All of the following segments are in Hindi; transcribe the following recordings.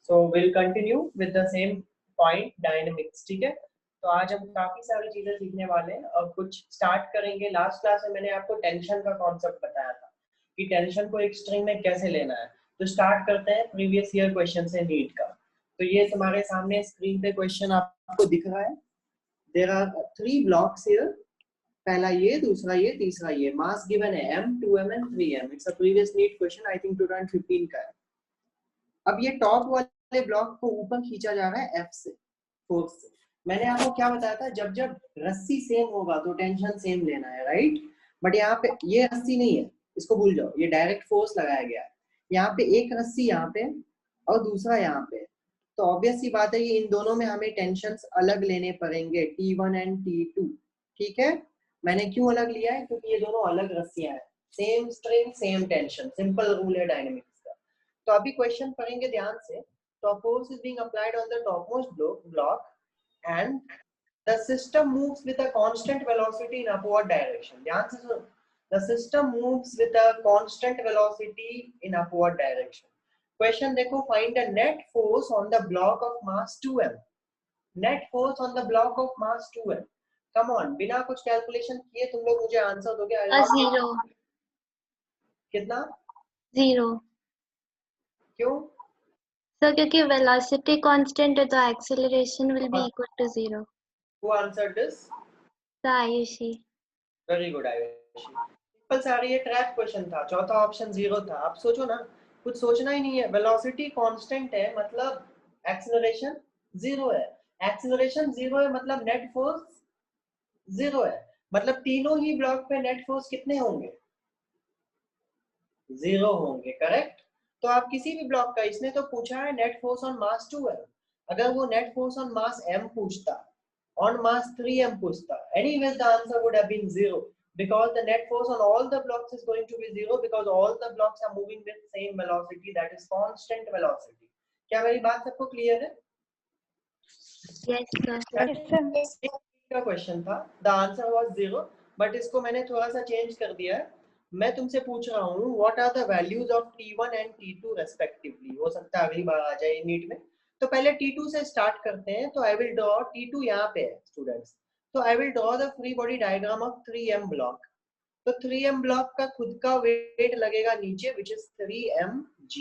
So we'll continue with the same point, dynamics. ठीक है, तो आज हम काफी सारी चीजें सीखने वाले हैं और कुछ स्टार्ट करेंगे। लास्ट क्लास में मैंने आपको टेंशन का कॉन्सेप्ट बताया था कि टेंशन को एक स्ट्रिंग में कैसे लेना है। तो स्टार्ट करते हैं प्रीवियस ईयर क्वेश्चन से नीट का। तो ये हमारे सामने स्क्रीन पे क्वेश्चन आपको दिख रहा है। देयर आर 3 ब्लॉक्स हियर, पहला ये, दूसरा ये, तीसरा ये। मास गिवन है m, 2m and 3m। It's a previous NEET question, I think 2015 का है। अब ये टॉप वाले ब्लॉक को ऊपर खींचा जा रहा है F से, फोर्स से। मैंने आपको क्या बताया था, जब जब रस्सी सेम होगा तो टेंशन सेम लेना है, राइट। बट यहाँ पे ये रस्सी नहीं है, इसको भूल जाओ, ये डायरेक्ट फोर्स लगाया गया है। यहाँ पे एक रस्सी यहाँ पे और दूसरा यहाँ पे, तो ऑब्वियस सी बात है कि इन दोनों में हमें टेंशन्स अलग लेने पड़ेंगे, T1 एंड T2। ठीक है, मैंने क्यों अलग लिया है, क्योंकि ये दोनों अलग रस्सियां हैं। Same string same tension, simple rule है डायनेमिक्स का। तो अभी क्वेश्चन पढ़ेंगे ध्यान से। तो force is being applied on the topmost block and the system moves with a constant velocity in upward direction. ध्यान से सुनो, the system moves with a constant velocity in upward direction. Question देखो, find the net force on the block of mass 2m. Net force on the block of mass 2m. Come on, बिना कुछ कैलकुलेशन किए तुम लोग मुझे आंसर दोगे? 0. कितना? 0. क्यों? सर क्योंकि वेलोसिटी कांस्टेंट है तो acceleration will be equal to 0. Who answered this? Ayushi. Very good Ayushi. Simple सा ये ट्रैप क्वेश्चन था, चौथा ऑप्शन 0 था। आप सोचो ना, कुछ सोचना ही नहीं है। वेलोसिटी कांस्टेंट है मतलब एक्सेलरेशन 0 है, एक्सेलरेशन 0 है मतलब नेट फोर्स 0 है। मतलब तीनों ही ब्लॉक पे नेट फोर्स कितने होंगे? 0 होंगे, करेक्ट। तो आप किसी भी ब्लॉक का, इसने तो पूछा है net force on mass 2m, अगर वो net force on mass m पूछता, on mass 3m पूछता, anyways the answer would have been 0 because the net force on all the blocks is going to be 0 because all the blocks are moving with same velocity, that is constant velocity. क्या मेरी बात सबको क्लियर है? Yes sir. का क्वेश्चन था, the answer was 0, but इसको मैंने थोड़ा सा चेंज कर दिया है। मैं तुमसे पूछ रहा हूँ what are the values of T1 and T2 respectively। हो सकता है अगली बार आ जाए नीट में। तो पहले T2 से स्टार्ट करते हैं। तो आई विल ड्रॉ, T2 यहाँ पे है स्टूडेंट्स, तो I will draw the free body diagram of 3m block. तो 3m ब्लॉक का खुद का वेट लगेगा नीचे, विच इज 3mg,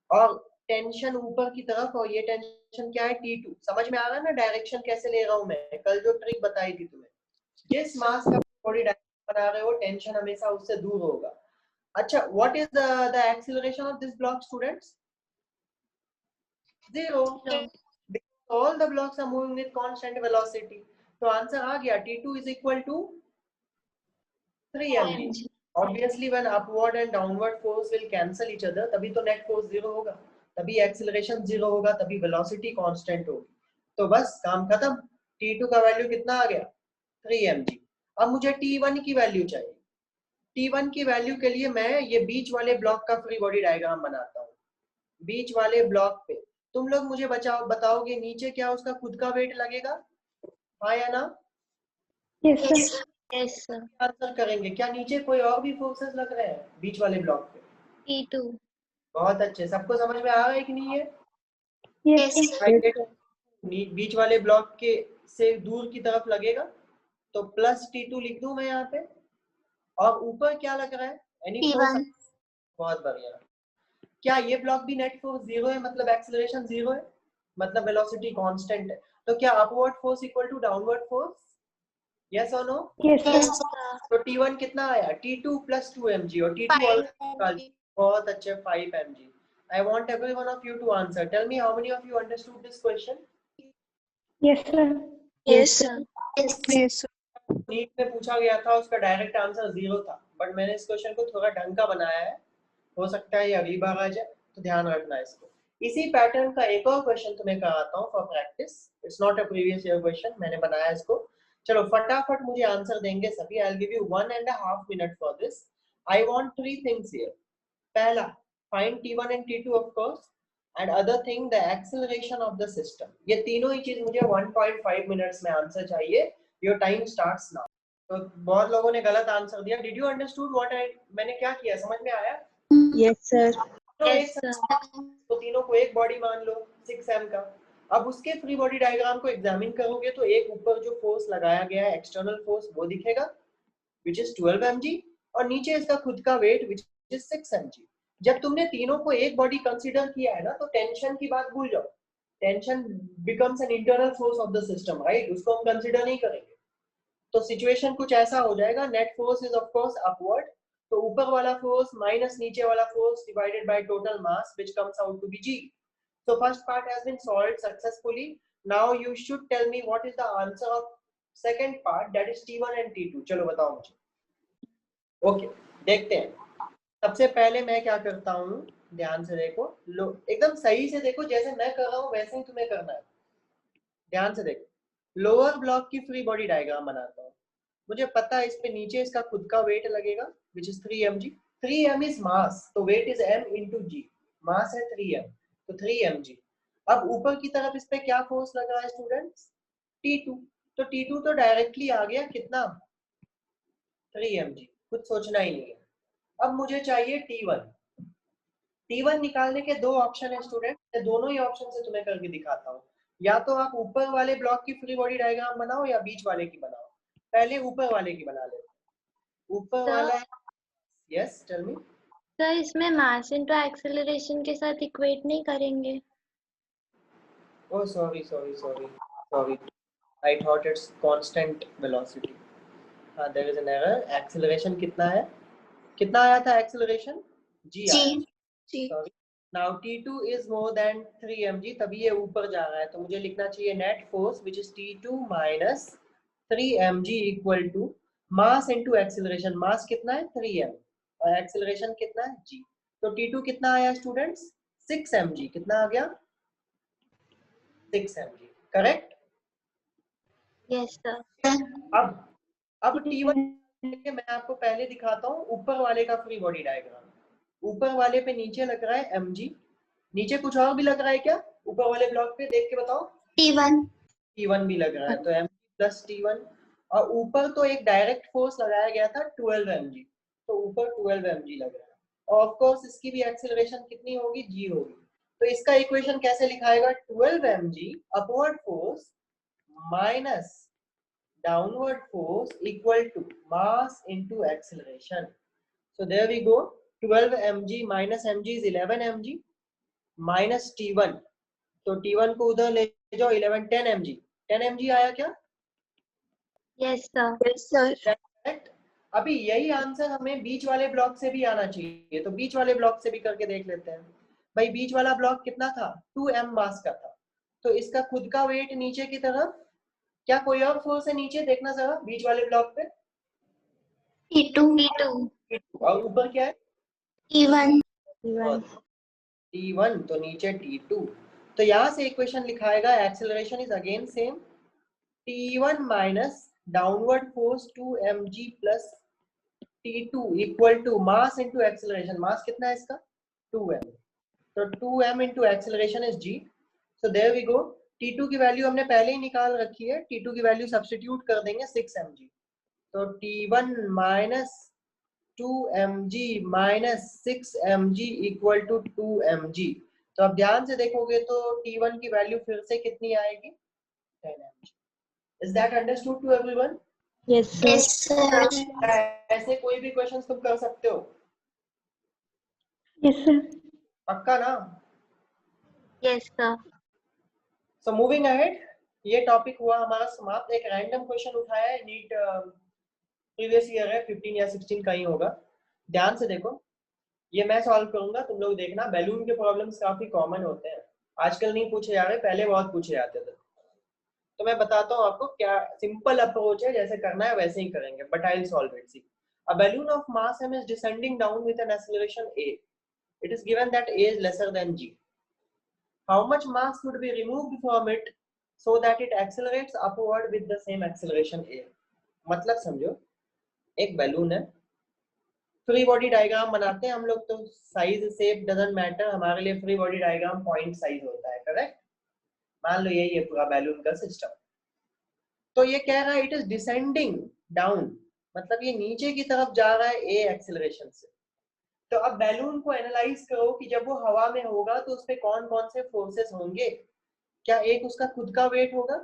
और टेंशन ऊपर की तरफ, और ये टेंशन क्या है? T2। समझ में आ रहा है ना डायरेक्शन कैसे ले रहा हूँ मैं? कल जो ट्रिक बताई थी तुम्हें, जिस मास का बॉडी डायग्राम बना रहे हो टेंशन हमेशा उससे दूर होगा। अच्छा, what is the acceleration of this block students? 0। All the blocks are moving with constant velocity. तो आंसर आ गया, T2 is equal to 3mg. Obviously when upward and downward force will cancel each other, तभी तो net force 0 होगा, तभी acceleration 0 होगा, तभी velocity constant होगी। तो बस काम खत्म। T2 का वैल्यू कितना आ गया? 3mg। अब मुझे T1 की वैल्यू चाहिए। T1 की वैल्यू के लिए मैं ये बीच वाले ब्लॉक का फ्री बॉडी डायग्राम बनाता हूँ। बीच वाले ब्लॉक पे तुम लोग मुझे बताओगे नीचे क्या उसका खुद का वेट लगेगा, हाँ या ना? Yes sir. आंसर करेंगे। क्या नीचे कोई और भी फोर्सेस लग रहे हैं बीच वाले ब्लॉक पे? T2. बहुत अच्छे, सबको समझ में आ रहा है कि नहीं है? यस. बीच वाले ब्लॉक के से दूर की तरफ लगेगा, तो प्लस T2 लिख दूं मैं यहाँ पे। और ऊपर क्या लग रहा है? Any force? बहुत बढ़िया। क्या ये ब्लॉक भी नेट फोर्स 0 है, मतलब एक्सेलरेशन 0 है, मतलब वेलोसिटी कांस्टेंट है। तो क्या upward force equal to downward force? Yes और नो? यस. तो T1 कितना आया? T2 plus 2mg, और T2 बहुत अच्छे 5mg. I want every one of you to answer. Tell me how many of you understood this question? Yes sir. Yes sir. Yes. NEET में पूछा गया था, उसका डायरेक्ट आंसर 0 था, बट मैंने इस क्वेश्चन को थोड़ा ढंग का बनाया है। हो सकता है ये अगली बार आ जाए, तो ध्यान रखना इसको। इसी पैटर्न का एक और क्वेश्चन तुम्हें कराता हूँ for practice. It's not a previous year question, मैंने बनाया इसको। चलो फटाफट मुझे आंसर देंगे सभी। I will give you 1.5 minute for this. I want 3 things here. पहला, find T1 and T2 of course, and other thing the acceleration of the system. ये तीनों ही चीज मुझे 1.5 मिनट्स में आंसर चाहिए। Your time starts now. तो बहुत लोगों ने गलत आंसर दिया। डिड यू अंडरस्टूड व्हाट मैंने क्या किया? समझ में आया? Yes, sir. Yes, sir. तो तीनों को एक बॉडी मान लो 6m का। अब उसके फ्री बॉडी डायग्राम को एग्जामिन करोगे तो एक ऊपर जो फोर्स लगाया गया है एक्सटर्नल फोर्स वो दिखेगा विच इज 12 mg और नीचे इसका खुद का वेट विच इज 6 mg। जब तुमने तीनों को एक बॉडी कंसीडर किया है ना तो टेंशन की बात भूल जाओ। Tension becomes an internal force of the system, right? उसको हम कंसीडर नहीं करेंगे। तो सिचुएशन कुछ ऐसा हो जाएगा, net force is of course upward, तो ऊपर वाला फोर्स माइनस नीचे वाला force divided by total mass which comes out to be g। So first part has been solved successfully. Now you should tell me what is the answer of second part, that is T1 and T2. चलो बताओ मुझे। ओके देखते हैं। सबसे पहले मैं क्या करता हूँ, ध्यान से देखो, लो एकदम सही से देखो, जैसे मैं कर रहा हूँ वैसे ही तुम्हें करना है। ध्यान से देखो, लोअर ब्लॉक की फ्री बॉडी डायग्राम बनाता हूँ। मुझे पता है इस पे नीचे इसका खुद का वेट लगेगा which is 3 mg। 3 m is mass, तो वेट इज m इंटू जी। मास है 3 m, तो 3 mg। अब ऊपर की तरफ इस पे क्या फोर्स लग रहा है स्टूडेंट्स? T2। तो T2 तो डायरेक्टली आ गया कितना? 3 mg, कुछ सोचना ही नहीं है। अब मुझे चाहिए T1। T1 निकालने के दो ऑप्शन है स्टूडेंट, मैं दोनों ही ऑप्शन से तुम्हें करके दिखाता हूँ। या तो आप ऊपर वाले ब्लॉक की फ्री बॉडी डायग्राम बनाओ या बीच वाले की बनाओ। पहले ऊपर वाले की बना लेते हैं। ऊपर वाला, यस टेल मी। सर इसमें मास इनटू एक्सेलरेशन के साथ इक्वेट नहीं करेंगे? Oh, sorry. I thought it's constant velocity. हाँ, there is an error. Acceleration कितना है? कितना आया था acceleration? G आया। Sorry. Now T2 is more than 3 mg, तभी ये ऊपर जा रहा है, तो मुझे लिखना चाहिए net force which is T2 minus 3 mg equal to mass into acceleration। mass कितना है? 3m और acceleration कितना है? g। तो T2 कितना आया स्टूडेंट्स? 6 mg। कितना आ गया? 6 mg, करेक्ट? Yes sir. अब T1 मैं आपको पहले दिखाता हूँ ऊपर वाले का फ्री बॉडी डायग्राम। ऊपर वाले पे नीचे लग रहा है mg, नीचे कुछ और भी लग रहा है क्या ऊपर वाले ब्लॉक पे? देख के बताओ। T1 भी लग रहा है, तो mg प्लस T1। और ऊपर तो एक डायरेक्ट फोर्स लगाया गया था 12 mg, तो ऊपर 12 mg लग रहा है। और ऑफ कोर्स इसकी भी एक्सेलरेशन कितनी होगी? g होगी। तो इसका इक्वेशन कैसे लिखाएगा? 12 mg upward force minus downward force equal to mass into acceleration. So there we go. 12 mg minus mg is 11 mg minus T1। तो T1 को उधर ले जाओ, 11 10 mg। 10 mg आया क्या? Yes sir. करेक्ट। अभी यही आंसर हमें बीच वाले ब्लॉक से भी आना चाहिए, तो बीच वाले ब्लॉक से भी करके देख लेते हैं। भाई बीच वाला ब्लॉक कितना था? 2m मास का था, तो इसका खुद का वेट नीचे की तरफ, क्या कोई और फोर्स है नीचे? देखना जरा बीच वाले ब्लॉक पे। T2। और ऊपर क्या है? T1। T1, तो नीचे T2। तो यहाँ से इक्वेशन लिखाएगा acceleration is again same, T1 minus downward force 2 mg plus T2 equal to mass into acceleration. Mass कितना है इसका? 2m, तो 2m into acceleration is g। So there we go. T2 की वैल्यू हमने पहले ही निकाल रखी है, T2 की वैल्यू सब्स्टिट्यूट कर देंगे 6 mg। तो T1 minus 2 mg minus 6 mg equal to 2 mg। तो अब ध्यान से देखोगे तो T1 की वैल्यू फिर से कितनी आएगी? 10 mg। Is that understood to everyone? Yes sir. ऐसे कोई भी क्वेश्चंस तुम कर सकते हो? Yes sir. पक्का ना? Yes sir. So moving ahead, ये टॉपिक हुआ हमारा समाप्त। एक रैंडम क्वेश्चन उठाया है, नीट प्रीवियस ईयर है, 15 या 16 का ही होगा। ध्यान से देखो, ये मैं सॉल्व करूंगा, तुम लोग देखना। बैलून के प्रॉब्लम्स काफी कॉमन होते हैं, आजकल नहीं पूछे जा रहे, पहले बहुत पूछे जाते थे। तो मैं बताता हूँ आपको क्या सिंपल अप्रोच है, जैसे करना है वैसे ही करेंगे, but I will solve it. See, a balloon of mass m is descending down with an acceleration a. It is given that a is lesser than g. How much mass would be removed from it so that it accelerates upward with the same acceleration a? मतलब समझो, एक बैलून है, फ्री बॉडी डायग्राम बनाते हैं हम लोग, तो साइज शेप डजंट मैटर, हमारे लिए free body diagram point size होता है, करेक्ट? मान लो यही है पूरा बैलून का सिस्टम। तो ये कह रहा है इट इज डिसेंडिंग डाउन, मतलब ये नीचे की तरफ जा रहा है ए एक्सेलरेशन से। तो अब बैलून को एनालाइज करो कि जब वो हवा में होगा तो उस पे कौन कौन से फोर्सेस होंगे। क्या एक उसका खुद का वेट होगा,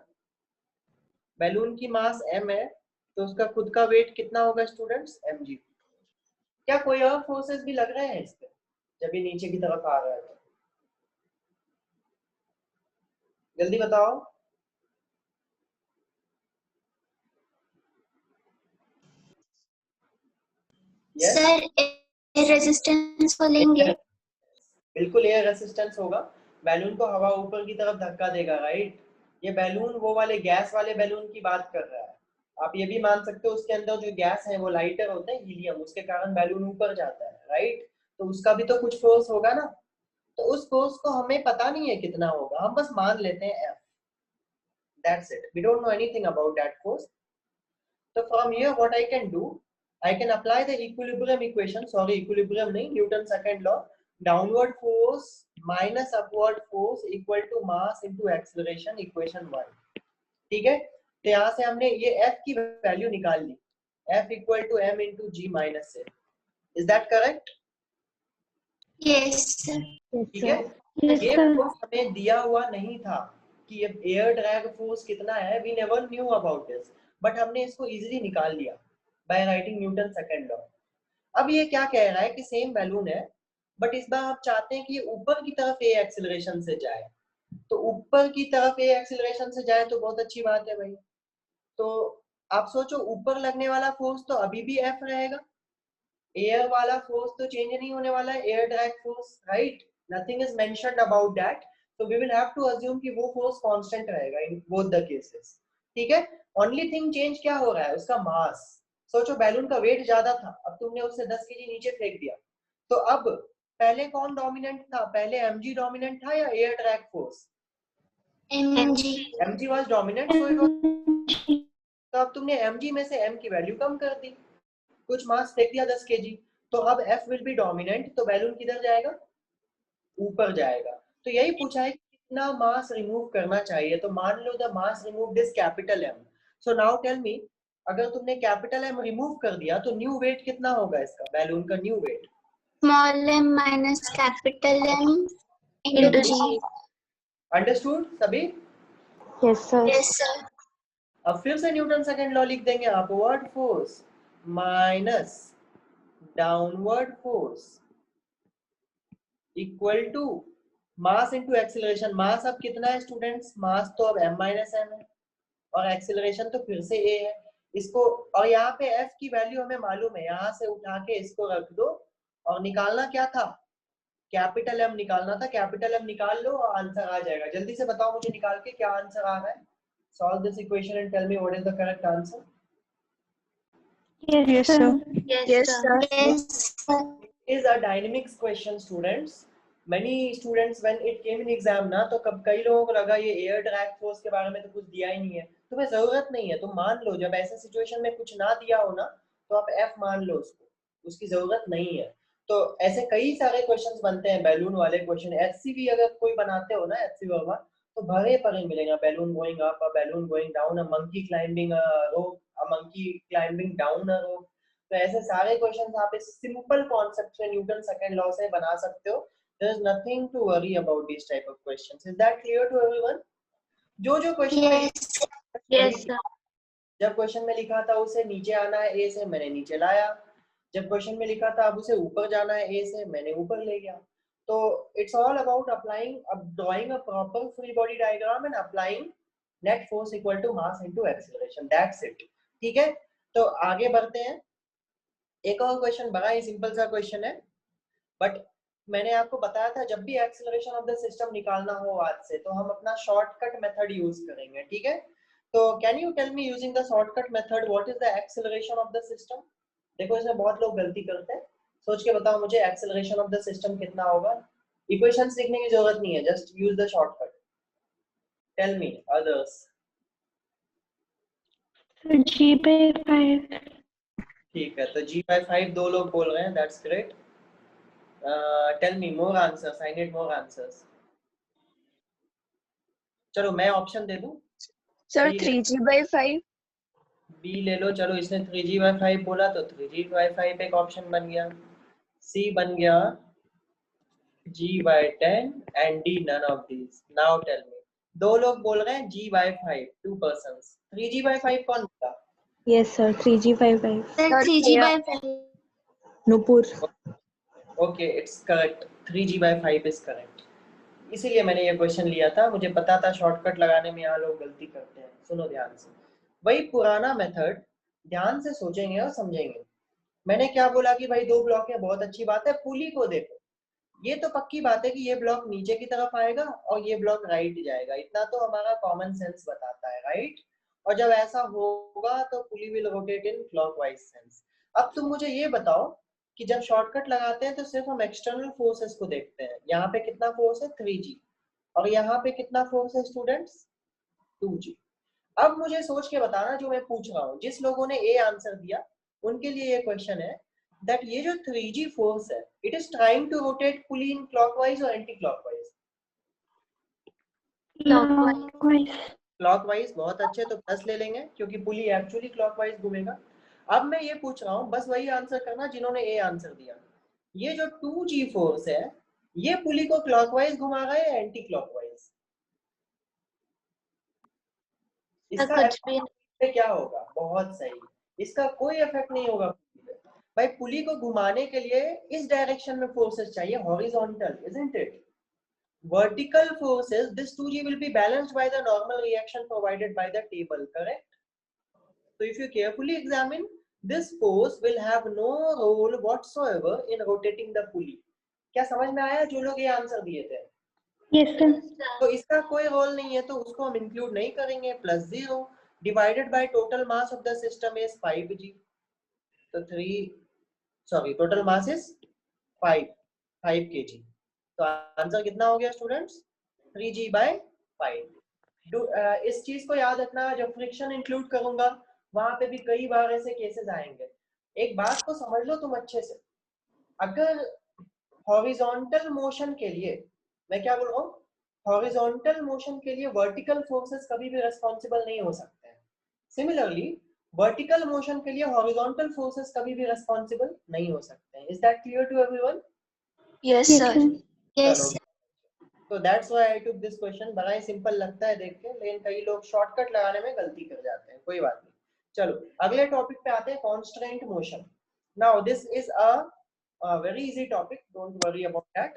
बैलून की मास m है तो उसका खुद का वेट कितना होगा स्टूडेंट्स, mg। क्या कोई और फोर्सेस भी लग रहे हैं इस पे जब ये नीचे की तरफ आ रहा है तो जल्दी बताओ। यस सर रेजिस्टेंस को लेंगे। बिल्कुल एयर रेसिस्टेंस होगा, बैलून को हवा ऊपर की तरफ धक्का देगा, राइट। ये बैलून वो वाले गैस वाले बैलून की बात कर रहा है। आप ये भी मान सकते हो उसके अंदर जो गैस है वो लाइटर होते हैं हीलियम, उसके कारण बैलून ऊपर जाता है, राइट। तो उसका भी तो कुछ फोर्स होगा ना, तो उस फोर्स को हमें पता नहीं है कितना होगा, हम बस मान लेते हैं F। That's it. We don't know anything about that force. So from here what I can do, I can apply the equilibrium equation, sorry equilibrium नहीं, Newton's second law, downward force minus upward force equal to mass into acceleration, equation 1। ठीक है, तो यहाँ से हमने ये F की वैल्यू निकाल ली, F equal to m into g minus a। Is that correct? Yes sir. ठीक है, ये फोर्स हमें दिया हुआ नहीं था कि ये एयर ड्रैग फोर्स कितना है, we never knew about this, but हमने इसको इजीली निकाल लिया by writing Newton second law. अब ये क्या कह रहा है कि सेम बैलून है बट इस बार आप चाहते हैं कि ये ऊपर की तरफ ए एक्सीलरेशन से जाए, तो ऊपर की तरफ ए एक्सीलरेशन से जाए तो बहुत अच्छी बात है भाई। तो आप सोचो ऊपर लगने वाला फोर्स तो अभी भी F रहेगा, एयर वाला फोर्स तो चेंज नहीं होने वाला है, air drag force, right, nothing is mentioned about that. so we will have to assume कि वो फोर्स कांस्टेंट रहेगा इन बोथ द केसेस। ठीक है, ओनली थिंग चेंज क्या हो रहा है, उसका मास। सोचो बैलून का वेट ज्यादा था, अब तुमने उससे 10 केजी नीचे फेंक दिया, तो अब पहले कौन डोमिनेंट था, पहले mg डोमिनेंट था या air drag force, mg was dominant, so it was. तो अब तुमने mg में से m की वैल्यू कम कर दी, कुछ मास फेंक दिया 10 केजी, तो अब F विल बी डोमिनेंट, तो बैलून किधर जाएगा, ऊपर जाएगा। तो यही पूछा है कितना मास रिमूव करना चाहिए, तो मान लो the mass removed is capital M। So now tell me, अगर तुमने कैपिटल M रिमूव कर दिया तो न्यू वेट कितना होगा इसका, बैलून का new weight, small m minus capital M into g। Understood सभी? Yes sir. Yes sir. अब फिर से न्यूटन सेकंड लॉ लिख देंगे, upward force minus downward force equal to mass into acceleration. Mass अब कितना है स्टूडेंट्स, मास तो अब m माइनस m है और एक्सीलरेशन तो फिर से a है इसको, और यहाँ पे f की वैल्यू हमें मालूम है, यहाँ से उठा के इसको रख दो और निकालना क्या था, कैपिटल M निकालना था, कैपिटल M निकाल लो और आंसर आ जाएगा। जल्दी से बताओ मुझे निकाल के क्या आंसर आ रहा है, solve this equation and tell me what is the correct answer. Yes sir. Yes sir. is a dynamics question students, many students when it came in exam ना, तो कब कई लोगों को लगा ये एयर ड्रैग फोर्स के बारे में तो कुछ दिया ही नहीं है, तुम्हें जरूरत नहीं है, तुम मान लो जब ऐसे सिचुएशन में कुछ ना दिया हो ना तो आप F मान लो उसको, उसकी जरूरत नहीं है। तो ऐसे कई सारे क्वेश्चंस बनते हैं बैलून वाले क्वेश्चन, HCV अगर कोई बनाते हो ना, HCV वर्मा, तो भरे पड़े मिलेगा, balloon going up, a balloon going down, a monkey climbing a rope, a monkey climbing down a rope. तो ऐसे सारे क्वेश्चंस आप इस सिंपल कॉन्सेप्ट से न्यूटन सेकंड लॉ से बना सकते हो। There is nothing to worry about this type of questions. Is that clear to everyone? जो क्वेश्चन में यस सर। जब क्वेश्चन में लिखा था उसे नीचे आना है ए से, मैंने नीचे लाया, जब क्वेश्चन में लिखा था अब उसे ऊपर जाना है ए से, मैंने ऊपर ले गया। तो it's all about applying, drawing a proper free body diagram and applying net force equal to mass into acceleration, that's it. ठीक है, तो आगे बढ़ते हैं। एक और क्वेश्चन बड़ा ही सिंपल सा क्वेश्चन है, बट मैंने आपको बताया था जब भी एक्सीलरेशन ऑफ द सिस्टम निकालना हो आज से तो हम अपना शॉर्टकट मेथड यूज करेंगे। ठीक है, तो can you tell me using the shortcut method what is the acceleration of the system. देखो इसमें बहुत लोग गलती करते हैं, सोच के बताओ मुझे एक्सीलरेशन ऑफ द सिस्टम कितना होगा। इक्वेशंस लिखने की जरूरत नहीं है, just use the shortcut. Tell me others. g/5। ठीक है, तो g/5 दो लोग बोल रहे हैं, that's great. Tell me more answers, I need more answers. चलो मैं ऑप्शन दे दूं सर 3g/5। बी ले लो, चलो इसने 3g/5 बोला तो 3g/5 एक ऑप्शन बन गया। C बन गया G/10 and D none of these. Now tell me. दो लोग बोल रहे हैं G/5, 2 persons. 3G/5 कौन था? Yes, sir. 3G55. Sir, Sir, 3G/5. Nupur. Okay, it's correct. 3G/5 is correct. इसीलिए मैंने ये क्वेश्चन लिया था, मुझे पता था शॉर्टकट लगाने में यहाँ लोग गलती करते हैं। सुनो ध्यान से, वही पुराना मेथड, ध्यान से सोचेंगे और समझेंगे। मैंने क्या बोला कि भाई दो ब्लॉक है, बहुत अच्छी बात है। पुली को देखो, ये तो पक्की बात है कि ये ब्लॉक नीचे की तरफ आएगा और ये ब्लॉक राइट जाएगा, इतना तो हमारा कॉमन सेंस बताता है, राइट। और जब ऐसा होगा तो pulley will rotate in clockwise sense. अब तुम मुझे ये बताओ कि जब शॉर्टकट लगाते हैं तो सिर्फ हम एक्सटर्नल फोर्सेस को देखते हैं। यहाँ पे कितना फोर्स है? 3G। और यहाँ पे कितना फोर्स है स्टूडेंट्स? 2G। अब मुझे सोच के बताना जो मैं पूछ रहा हूँ। जिस लोगों ने ए आंसर दिया उनके लिए ये क्वेश्चन है दैट ये जो 3G फोर्स है, it is trying to rotate pulley in clockwise और एंटी क्लॉकवाइज? Clockwise. क्लॉकवाइज। बहुत अच्छे, तो प्लस ले लेंगे क्योंकि पुली एक्चुअली क्लॉकवाइज घूमेगा। अब मैं ये पूछ रहा हूँ, बस वही आंसर करना जिन्होंने ए आंसर दिया। ये जो 2G फोर्स है, ये पुली को क्लॉकवाइज घुमा रहा है या एंटी क्लॉकवाइज? इसका कुछ भी पे क्या होगा? बहुत सही, इसका कोई इफेक्ट नहीं होगा पुली पे। भाई पुली को घुमाने के लिए इस डायरेक्शन में फोर्सेस चाहिए, horizontal, isn't it? Vertical forces, this 2G will be balanced by the normal reaction provided by the table, correct? So if you carefully examine, this force will have no role whatsoever in rotating the pulley. क्या समझ में आया जो लोग ये आंसर दिए थे? Yes, sir. तो इसका कोई रोल नहीं है, तो उसको हम इंक्लूड नहीं करेंगे। +0 divided by total mass of the system is 5G। तो टोटल मास इज 5 kg। तो आंसर कितना हो गया स्टूडेंट्स? 3G/5। इस चीज को याद रखना, जब फ्रिक्शन इंक्लूड करूंगा वहां पे भी कई बार ऐसे केसेस आएंगे। एक बात को समझ लो तुम अच्छे से, अगर हॉरिजॉन्टल मोशन के लिए, मैं क्या बोल रहा हूँ, हॉरिजॉन्टल मोशन के लिए वर्टिकल फोर्सेस कभी भी रेस्पॉन्सिबल नहीं हो सकते हैं। सिमिलरली वर्टिकल मोशन के लिए हॉरिजॉन्टल फोर्सेस कभी भी रेस्पॉन्सिबल नहीं हो सकते हैं। Is that clear to everyone? Yes, Yes, sir. sir. yes चलो, तो that's why I took this question. बड़ा ही सिंपल लगता है देख के, लेकिन कई लोग शॉर्टकट लगाने में गलती कर जाते हैं, कोई बात नहीं। चलो अगले टॉपिक पे आते हैं, constraint motion. Now this is a very easy topic, don't worry about that.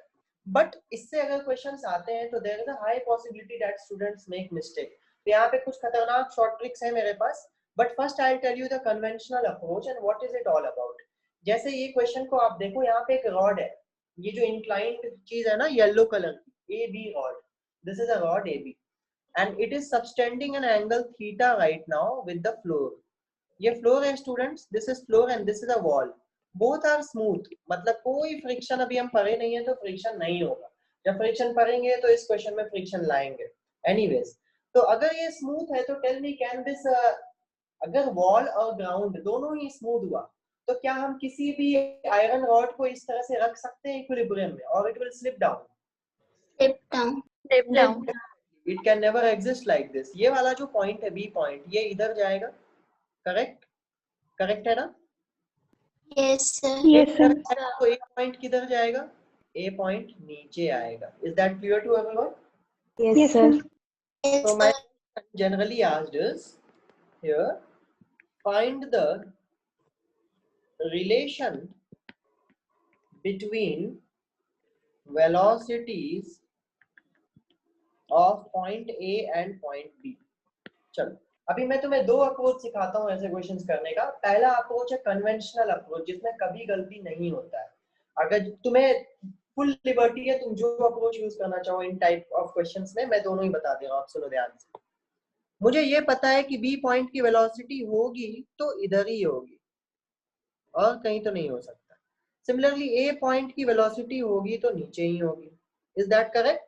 But इससे अगर क्वेश्चंस आते हैं तो there is a high possibility that students make mistake. तो यहाँ पे कुछ खतरनाक शॉर्ट ट्रिक्स है मेरे पास, but first I will tell you the conventional approach and what is it all about. जैसे ये क्वेश्चन को आप देखो, यहाँ पे एक रॉड है, ये जो इंक्लाइंड चीज है ना येलो कलर की, AB rod. This is a rod AB, and it is subtending an angle theta right now with the floor. ये floor है students, this is floor and this is a wall. Both are smooth, मतलब कोई friction अभी हम पढ़े नहीं है तो friction नहीं होगा। जब friction पढ़ेंगे तो इस क्वेश्चन में friction लाएंगे। Anyways, तो अगर ये smooth है तो tell me can this अगर wall और ground दोनों ही smooth हुआ तो क्या हम किसी भी आयरन रॉड को इस तरह से रख सकते हैं इक्विलिब्रियम में और it will slip down? step down Step down. It can never exist like this. ये वाला जो पॉइंट है, बी पॉइंट, ये इधर जाएगा, करेक्ट? करेक्ट है ना? yes sir Yes, sir. तो ए पॉइंट किधर जाएगा? ए पॉइंट नीचे आएगा। Is that clear to everyone? Yes, sir. yes So my sir generally asked is here, find the relation between velocities of point A and point B. चलो अभी मैं तुम्हें दो अप्रोच सिखाता हूँ ऐसे क्वेश्चंस करने का। पहला अप्रोच है कन्वेंशनल अप्रोच, जिसमें कभी गलती नहीं होता है। अगर तुम्हें फुल लिबर्टी है, तुम जो अप्रोच यूज करना चाहो इन टाइप ऑफ क्वेश्चंस में, मैं दोनों ही बता दे रहा हूँ, आप सुनो ध्यान से। मुझे ये पता है कि बी पॉइंट की वेलोसिटी होगी तो इधर ही होगी और कहीं तो नहीं हो सकता। सिमिलरली ए पॉइंट की वेलोसिटी होगी तो नीचे ही होगी। Is that correct?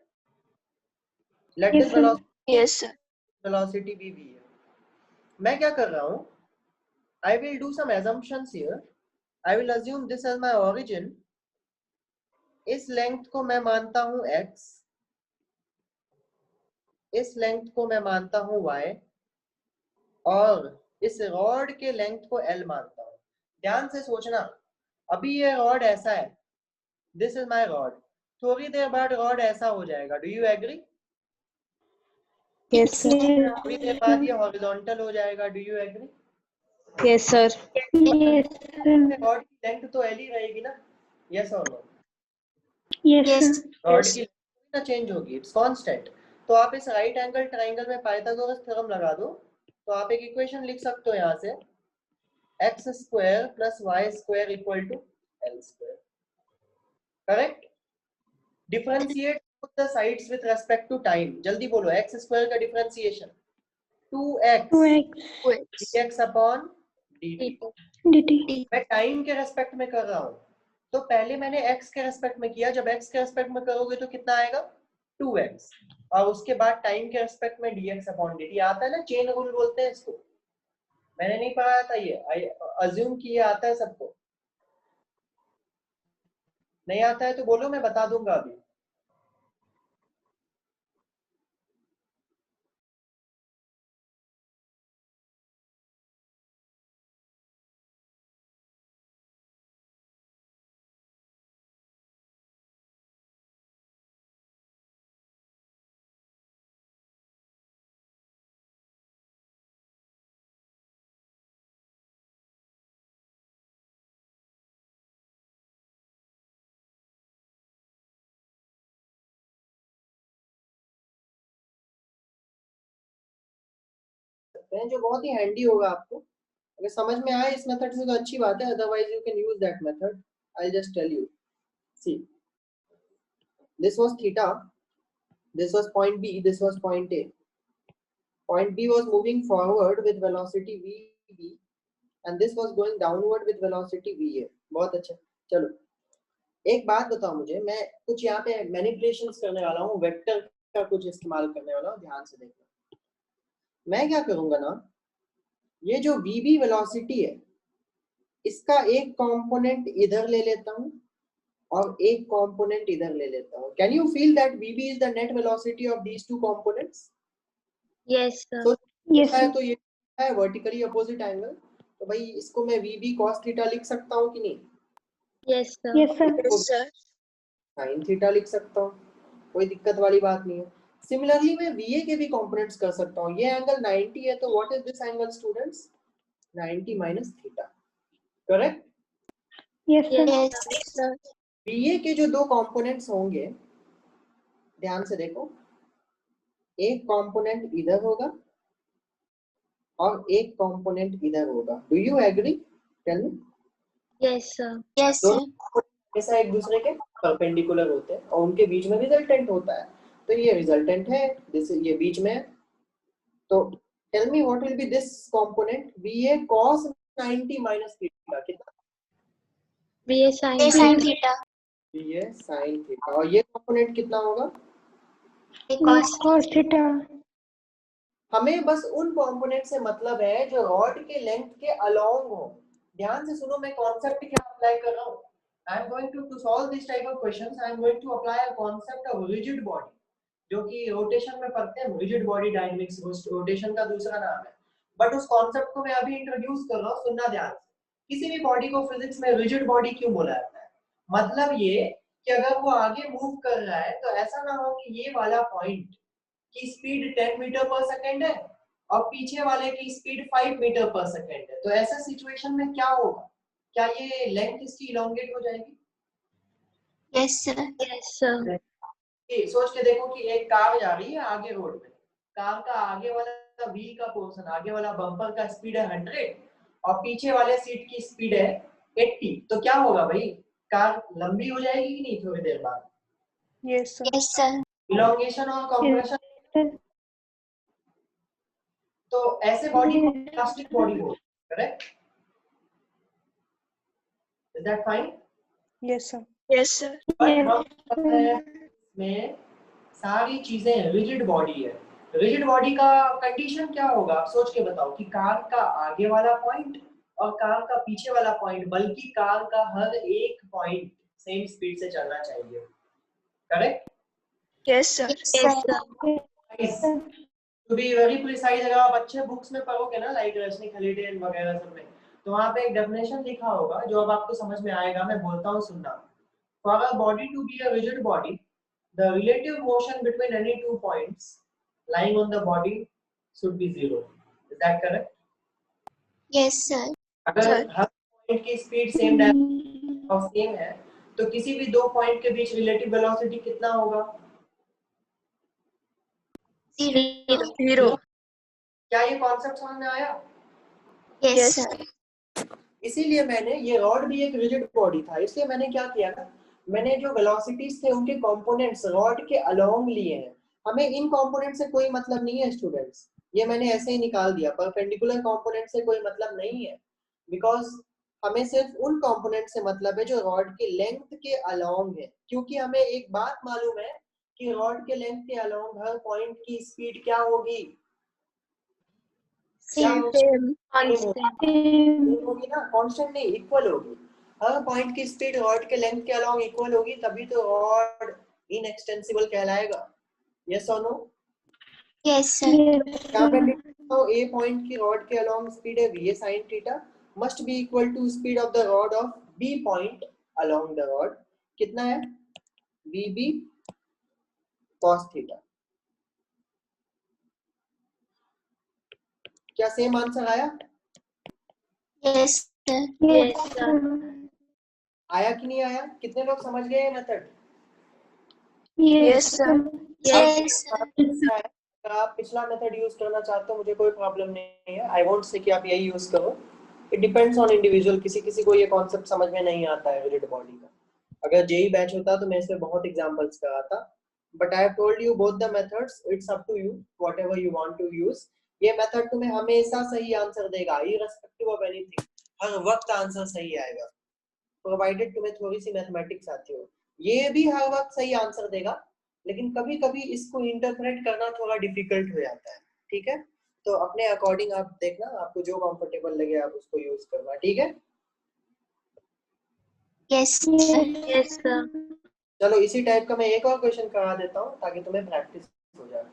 Let Yes, this sir. Yes, sir. Velocity भी वी है। मैं क्या कर रहा हूँ, I will do some assumptions here. I will assume this as my origin. इस लेंथ को मैं मानता हूँ x, इस लेंथ को मैं मानता हूँ y, और इस रॉड के लेंथ को l मानता हूँ। ध्यान से सोचना, अभी ये रॉड ऐसा है, दिस इज माय रॉड, थोड़ी देर बाद रॉड ऐसा हो जाएगा, do you agree? Yes, sir. थोड़ी देर बाद ये हॉरिजॉन्टल हो जाएगा, do you agree? Yes, sir. Yes, sir. Rod की लेंथ तो एल ही रहेगी ना, यस और no? Yes, Yes. sir. Rod Yes. की लेंथ ना चेंज होगी, इट्स कांस्टेंट। तो आप इस राइट एंगल ट्रायंगल में पाइथागोरस थ्योरम लगा दो, तो आप एक इक्वेशन लिख सकते हो यहाँ से, x square plus y square equal to l square, correct? Differentiate the sides with respect to time, जल्दी बोलो, x स्क्वायर का differentiation 2x 2x Yes. dx upon dt। dt. मैं टाइम के रेस्पेक्ट में कर रहा हूँ, तो पहले मैंने x के रेस्पेक्ट में किया, जब x के रेस्पेक्ट में करोगे तो कितना आएगा? 2x, और उसके बाद टाइम के रेस्पेक्ट में dx अपॉन dt आता है ना, चेन रूल बोलते हैं इसको, मैंने नहीं पढ़ाया था ये, अज्यूम किया आता है सबको, नहीं आता है तो बोलो, मैं बता दूंगा अभी। जो बहुत ही हैंडी होगा आपको, अगर समझ में आए इस मेथड से तो अच्छी बात है, otherwise you can use that method. I just tell you, see this was theta, this was point B, this was point A. Point B was moving forward with velocity VB and this was going downward with velocity VA. बहुत अच्छा, चलो एक बात बताओ मुझे, मैं कुछ यहाँ पे मैनिपुलेशंस करने वाला हूँ, वेक्टर का कुछ इस्तेमाल करने वाला हूँ, ध्यान से देखना। मैं क्या करूँगा ना, ये जो VB वेलोसिटी है, इसका एक कंपोनेंट इधर ले लेता हूँ और एक कंपोनेंट इधर ले लेता हूँ। Can you feel that VB is the net velocity of these two components? Yes, sir. So Yes, है sir. तो ये है वर्टिकली अपोजिट एंगल, तो भाई इसको मैं VB cos थीटा लिख सकता हूँ कि नहीं? Yes, sir. Yes, sir. Yes, sir. sin theta लिख सकता हूँ, कोई दिक्कत वाली बात नहीं है। सिमिलरली मैं VA के भी कंपोनेंट्स कर सकता हूँ, ये एंगल 90 है, तो what is this angle students? 90 minus theta, correct? Yes, sir. Yes, sir. VA के जो दो कंपोनेंट्स होंगे, ध्यान से देखो, एक कंपोनेंट इधर होगा और एक कंपोनेंट इधर होगा, do you agree? Tell me. Yes, sir. Yes, sir. दोनों हमेशा एक दूसरे के परपेंडिकुलर होते हैं और उनके बीच में रिजल्टेंट होता है, तो ये रिजल्टेंट है, ये बीच में है, तो tell me what will be this component VA cos 90 minus theta, कितना? VA sin A sin theta. theta. VA sin theta, और ये कंपोनेंट कितना होगा? A cos. Cos theta. हमें बस उन कंपोनेंट से मतलब है जो रॉड के लेंथ के अलोंग हो। ध्यान से सुनो, मैं कॉन्सेप्ट क्या अप्लाई कर रहा हूँ। I am going to solve this type of questions, I am going to apply a concept of rigid body, जो कि रोटेशन में पढ़ते हैं, रिजिड बॉडी डायनामिक्स रोटेशन का दूसरा नाम है, बट उस कॉन्सेप्ट को मैं अभी इंट्रोड्यूस कर रहा हूँ, सुनना ध्यान से। किसी भी बॉडी को फिजिक्स में रिजिड बॉडी क्यों बोला जाता है? मतलब ये कि अगर वो आगे मूव कर रहा है तो ऐसा ना हो कि ये वाला पॉइंट की स्पीड 10 मीटर पर सेकंड है और पीछे वाले की स्पीड 5 मीटर पर सेकंड है, तो ऐसा सिचुएशन में क्या होगा? क्या ये लेंथ इसकी इलोंगेट हो जाएगी? Yes, sir. Yes, sir. ये सोच के देखो कि एक कार जा रही है आगे रोड में, कार का आगे वाला व्हील का पोर्शन, आगे वाला बम्पर का स्पीड है 100 और पीछे वाले सीट की स्पीड है 80, तो क्या होगा भाई? कार लंबी हो जाएगी कि नहीं थोड़ी देर बाद? Yes, sir. Yes, sir. Elongation और कंप्रेशन। Yes, तो ऐसे बॉडी को इलास्टिक बॉडी बोलते हैं, correct? Is that fine? yes, sir. Yes, sir. में सारी चीजें रिजिड बॉडी है। रिजिड बॉडी का कंडीशन क्या होगा, आप सोच के बताओ, कि कार का आगे वाला पॉइंट और कार का पीछे वाला पॉइंट, बल्कि कार का हर एक पॉइंट सेम स्पीड से चलना चाहिए, correct? Yes, sir. Yes, sir. To be very precise, अगर आप अच्छे बुक्स में पढ़ोगे ना, लाइक रश्मि खलीडेन वगैरह सब में, तो वहां पे एक डेफिनेशन लिखा होगा जो अब आपको समझ में आएगा, मैं बोलता हूँ सुनना। For a body to be a rigid body, the relative motion between any two points lying on the body should be zero. Is that correct? Yes, sir. अगर Sir. हर पॉइंट की स्पीड सेम डायरेक्शन और सेम है तो किसी भी दो पॉइंट के बीच रिलेटिव वेलोसिटी कितना होगा? Zero. क्या ये कॉन्सेप्ट समझ में आया? Yes, sir. इसीलिए मैंने ये रॉड भी एक रिजिड बॉडी था, इसलिए मैंने क्या किया था, मैंने जो वेलोसिटीज थे उनके कंपोनेंट्स रॉड के अलोंग लिए हैं। हमें इन कंपोनेंट से कोई मतलब नहीं है स्टूडेंट्स, ये मैंने ऐसे ही निकाल दिया, परपेंडिकुलर कंपोनेंट से कोई मतलब नहीं है, बिकॉज हमें सिर्फ उन कंपोनेंट से मतलब है जो रॉड की लेंथ के अलोंग है, क्योंकि हमें एक बात मालूम है कि रॉड के लेंथ के अलोंग हर पॉइंट की स्पीड क्या होगी? Same. होगी ना, कांस्टेंट नहीं, इक्वल होगी। हर पॉइंट की स्पीड रॉड के लेंथ के अलोंग इक्वल होगी, तभी तो रॉड इनएक्सटेंसिबल कहलाएगा। यस और नो? Yes, sir. यहाँ पे लिखता हूँ ए पॉइंट की रॉड के अलोंग स्पीड है v sin theta must be equal to speed of the rod of B point along the rod, कितना है? bb cos theta. क्या सेम आंसर आया? Yes, sir. आया कि नहीं आया? कितने लोग समझ गए ये method? Yes, sir. Yes, sir. अगर आप पिछला मेथड यूज करना चाहते हो मुझे कोई प्रॉब्लम नहीं है, आई वोंट से कि आप यही यूज करो, इट डिपेंड्स ऑन इंडिविजुअल, किसी किसी को ये कॉन्सेप्ट समझ में नहीं आता है रिजिड बॉडी का। अगर जेई बैच होता तो मैं इसमें बहुत एग्जांपल्स कराता, but I have told you both the methods, it's up to you whatever you want to use. ये मेथड तुम्हें हमेशा सही आंसर देगा इररिस्पेक्टिव ऑफ एनीथिंग, हर वक्त आंसर सही आएगा, प्रोवाइडेड तुम्हें थोड़ी सी मैथमेटिक्स आती हो। ये भी हर वक्त सही आंसर देगा, लेकिन कभी कभी इसको इंटरप्रेट करना थोड़ा डिफिकल्ट हो जाता है, ठीक है? तो अपने अकॉर्डिंग आप देखना, आपको जो कंफर्टेबल लगे आप उसको यूज करना, ठीक है? Yes, sir. चलो इसी टाइप का मैं एक और क्वेश्चन करा देता हूँ ताकि तुम्हें प्रैक्टिस हो जाए,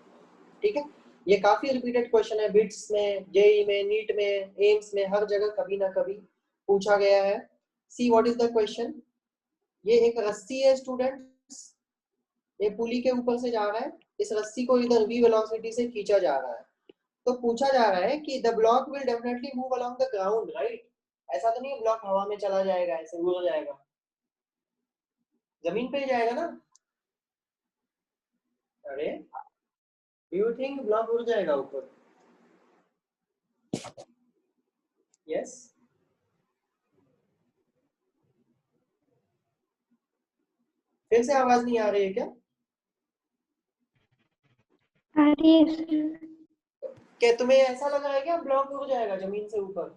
ठीक है? ये काफी रिपीटेड क्वेश्चन है, बिट्स में, जेई में, नीट में, एम्स में, हर जगह कभी ना कभी पूछा गया है। See what is the question. ये एक रस्सी है स्टूडेंट्स, ये पुली के ऊपर से जा रहा है, इस रस्सी को इधर v वेलोसिटी से खींचा जा रहा है, तो पूछा जा रहा है कि the block will definitely move along the ground, right? ऐसा तो नहीं है ब्लॉक हवा में चला जाएगा, ऐसे उड़ जाएगा, जमीन पे ही जाएगा ना? अरे डू यू थिंक ब्लॉक उड़ जाएगा ऊपर? यस फिर से आवाज नहीं आ रही है क्या? क्या तुम्हें ऐसा लग रहा है क्या ब्लॉक उड़ जाएगा जमीन से ऊपर?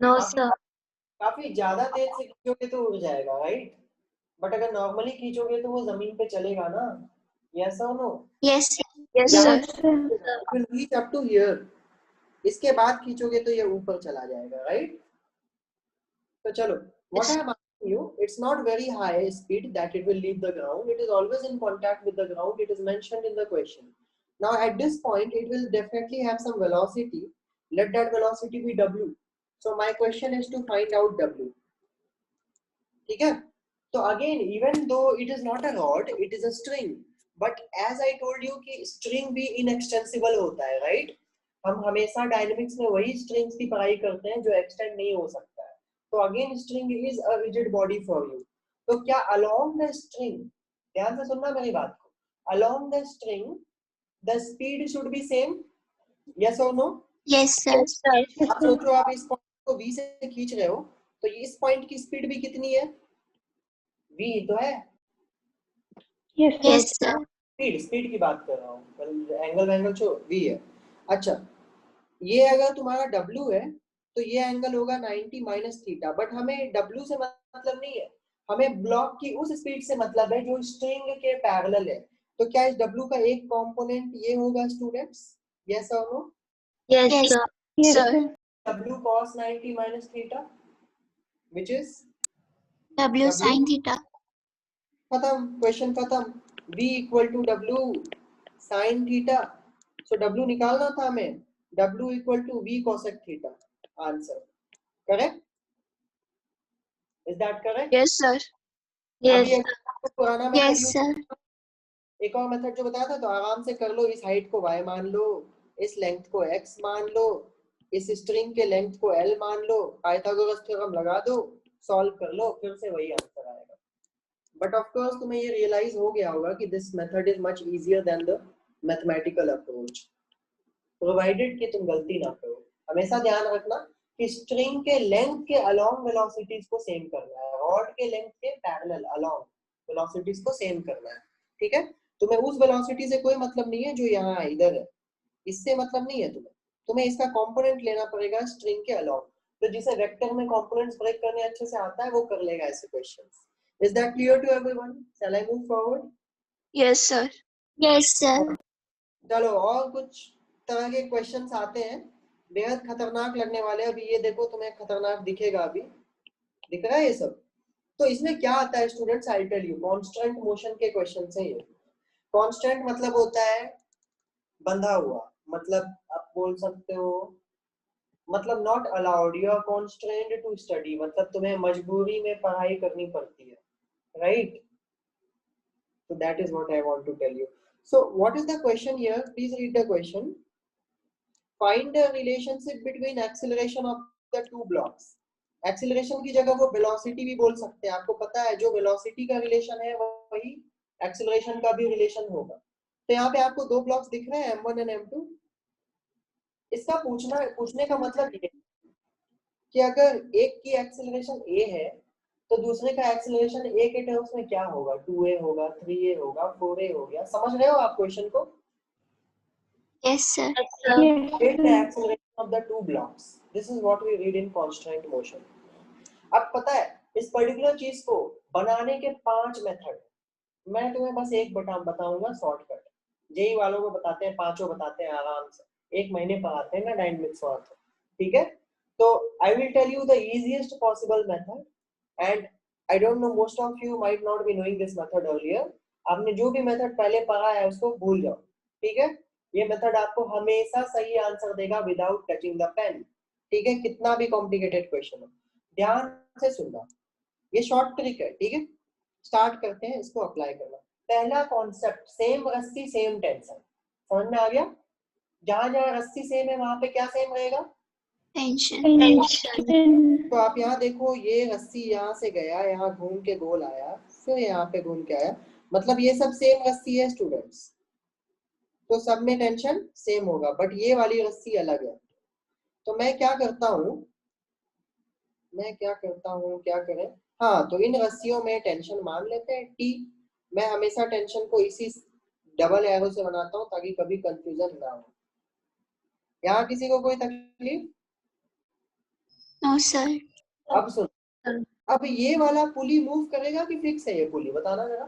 No, sir. काफी ज्यादा तेज से खींचोगे तो उड़ जाएगा, राइट? बट अगर नॉर्मली खींचोगे तो वो जमीन पे चलेगा ना? यस और no? Yes, sir. It will reach up to here. इसके बाद खींचोगे तो ये ऊपर चला जाएगा, राइट? तो चलो, what I am asking you, it's not very high speed that it will leave the ground. It is always in contact with the ground. It is mentioned in the question. Now at this point, it will definitely have some velocity. Let that velocity be w. So my question is to find out w. ठीक है? तो again, even though it is not a rod, it is a string. But as I told you कि string भी inextensible होता है, right? हम हमेशा डायनेमिक्स में वही स्ट्रिंग्स की पढ़ाई करते हैं जो एक्सटेंड नहीं हो सकता है। तो again string is a rigid body for you. तो क्या अलोंग द स्ट्रिंग, ध्यान से सुनना मेरी बात को, along the string the speed should be same? Yes और नो? Yes, sir. आप सोचो आप इस पॉइंट को v से खींच रहे हो तो इस पॉइंट की स्पीड भी कितनी है? v तो है। Yes, sir. स्पीड की बात कर रहा हूँ, एंगल छो v है। अच्छा, ये अगर तुम्हारा w है तो ये एंगल होगा 90 माइनस थीटा, बट हमें w से मतलब नहीं है, हमें ब्लॉक की उस स्पीड से मतलब है जो स्ट्रिंग के पैरेलल है। तो क्या इस w का एक कंपोनेंट ये होगा स्टूडेंट्स? यस और no? Yes, Yes, sir. sir. w cos 90 minus theta which is W sin theta. खत्म, क्वेश्चन खत्म। v equal to w sin theta, so w निकालना था हमें, w equal to v cosec theta, answer correct. Is that correct? Yes, sir. अभी Yes. एक पुराना मेथड Yes, यूज, sir. एक और मेथड जो बताया था, तो आराम से कर लो। इस हाइट को y मान लो, इस लेंथ को x मान लो, इस स्ट्रिंग के लेंथ को l मान लो, पाइथागोरस थ्योरम लगा दो, सॉल्व कर लो, फिर से वही आंसर आएगा। बट ऑफ कोर्स तुम्हें ये रियलाइज हो गया होगा कि this method is much easier than the mathematical approach, provided कि तुम गलती ना करो। हमेशा ध्यान रखना कि स्ट्रिंग के लेंथ के अलोंग वेलोसिटीज को सेम करना है, रॉड के लेंथ के पैरेलल अलोंग वेलोसिटीज को सेम करना है, ठीक है? तुम्हें उस वेलोसिटी से कोई मतलब नहीं है जो यहाँ है, इधर है, इससे मतलब नहीं है तुम्हें। तुम्हें इसका कंपोनेंट लेना पड़ेगा स्ट्रिंग के अलोंग। तो जिसे वेक्टर में कंपोनेंट्स ब्रेक करने अच्छे से आता है वो कर लेगा ऐसे questions. Is that clear to everyone? Shall I move forward? Yes, sir. Yes, sir. चलो और कुछ तरह के क्वेश्चंस आते हैं, बेहद खतरनाक लगने वाले हैं। अभी ये देखो, तुम्हें खतरनाक दिखेगा, अभी दिख रहा है ये सब। तो इसमें क्या आता है students, I tell you. Constant motion के क्वेश्चंस हैं ये। कांस्टेंट मतलब होता है बंधा हुआ, मतलब आप बोल सकते हो, मतलब not allowed, you are constrained to study, मतलब तुम्हें मजबूरी में पढ़ाई करनी पड़ती है, right? So that is what I want to tell you. So what is the question here? Please read the question. Find the relationship between acceleration of the two blocks. Acceleration की जगह वो velocity भी बोल सकते हैं। आपको पता है जो velocity का relation है वही acceleration का भी relation होगा। तो यहाँ पे आपको दो blocks दिख रहे हैं, M1 और M2। इसका पूछने का मतलब ये कि अगर एक की acceleration A है तो दूसरे का एक्सेलरेशन ए के टर्म्स में क्या होगा? 2a होगा, 3a होगा, 4a हो गया। समझ रहे हो आप क्वेश्चन को? Yes, sir. Yes, sir. Get the acceleration of the two blocks. This is what we read in constant motion. अब पता है इस पर्टिकुलर चीज को बनाने के 5 मेथड, मैं तुम्हें बस एक बताऊंगा शॉर्टकट। जेई वालों को बताते हैं, पांचों बताते हैं आराम से, एक महीने पढ़ाते हैं ना डायनामिक्स वाला, ठीक है? तो I will tell you the easiest possible method, and I don't know, most of you might not be knowing this method earlier. आपने जो भी मेथड पहले पढ़ा है उसको भूल जाओ, ठीक है? ये मेथड आपको हमेशा सही आंसर देगा विदाउट टचिंग द पेन, ठीक है? कितना भी कॉम्प्लिकेटेड क्वेश्चन हो, ध्यान से सुनना। ये शॉर्ट ट्रिक है, ठीक है? स्टार्ट करते हैं इसको अप्लाई करना। पहला कॉन्सेप्ट, सेम रस्सी सेम टेंशन, समझ में आ गया? जहां जहां रस्सी सेम है वहां पे क्या सेम रहेगा? Tension. तो आप यहाँ देखो, ये रस्सी यहाँ से गया, यहाँ घूम के गोल आया, फिर यहाँ पे घूम के आया, मतलब ये सब सेम रस्सी है स्टूडेंट्स, तो सब में टेंशन सेम होगा, बट ये वाली रस्सी अलग है। तो मैं क्या करता हूँ, क्या करें? हाँ, तो इन रस्सियों में टेंशन मान लेते हैं T। मैं हमेशा टेंशन को इसी डबल एरो से बनाता हूँ ताकि कभी कंफ्यूजन ना हो। यहाँ किसी को कोई तकलीफ? No, sir. अब सुन, अब ये वाला पुली मूव करेगा कि फिक्स है ये पुली, बताना जरा।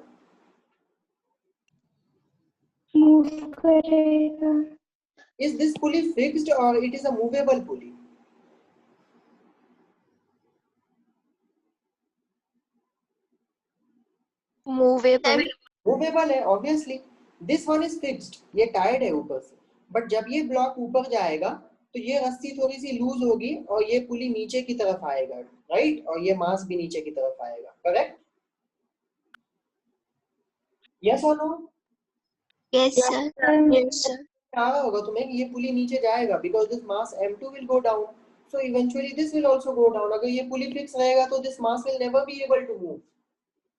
मूव करेगा। Is this pulley fixed or it is a movable pulley? Movable. Movable है obviously. This one is fixed. ये tied है ऊपर से, बट जब ये ब्लॉक ऊपर जाएगा तो ये रस्सी थोड़ी सी लूज होगी और ये पुली नीचे की तरफ आएगा, राइट? और ये मास भी नीचे की तरफ आएगा, करेक्ट? यस और no? Yes, sir. Yes, sir. आ रहा होगा तुम्हें कि ये पुली नीचे जाएगा because this mass M2 will go down, so eventually this will also go down. अगर ये पुली फिक्स रहेगा तो this mass will never be able to move,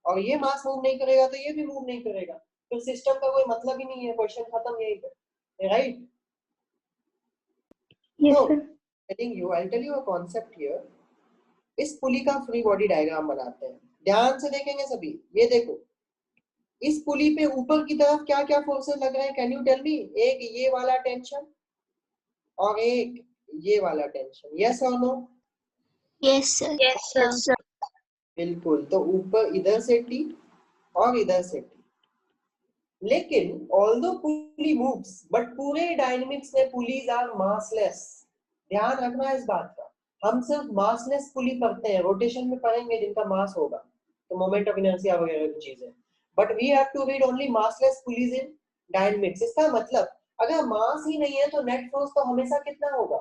और ये मास मूव नहीं करेगा तो ये भी मूव नहीं करेगा, तो सिस्टम का कोई मतलब ही नहीं है, क्वेश्चन खत्म यही पे, राइट? Yes, तो sir. I'll tell you a concept here. इस पुली का फ्री बॉडी डायग्राम बनाते हैं, ध्यान से देखेंगे सभी। ये देखो, इस पुली पे ऊपर की तरफ क्या क्या फोर्सेस लग रहे हैं, कैन यू टेल मी? एक ये वाला टेंशन और एक ये वाला टेंशन, यस और no? Yes, sir. Yes, sir. बिल्कुल। तो ऊपर इधर से T और इधर से T, लेकिन ऑल्दो पुली मूव्स, बट पूरे डायनेमिक्स में पुलीज आर मासलेस। ध्यान रखना इस बात का, हम सिर्फ मासलेस पुली पढ़ते हैं, रोटेशन में पढ़ेंगे जिनका मास होगा, तो मोमेंट ऑफ इनर्शिया वगैरह की चीजें, but we have to read only massless pulleys in dynamics. इसका मतलब अगर मास ही नहीं है तो नेट फोर्स तो हमेशा कितना होगा?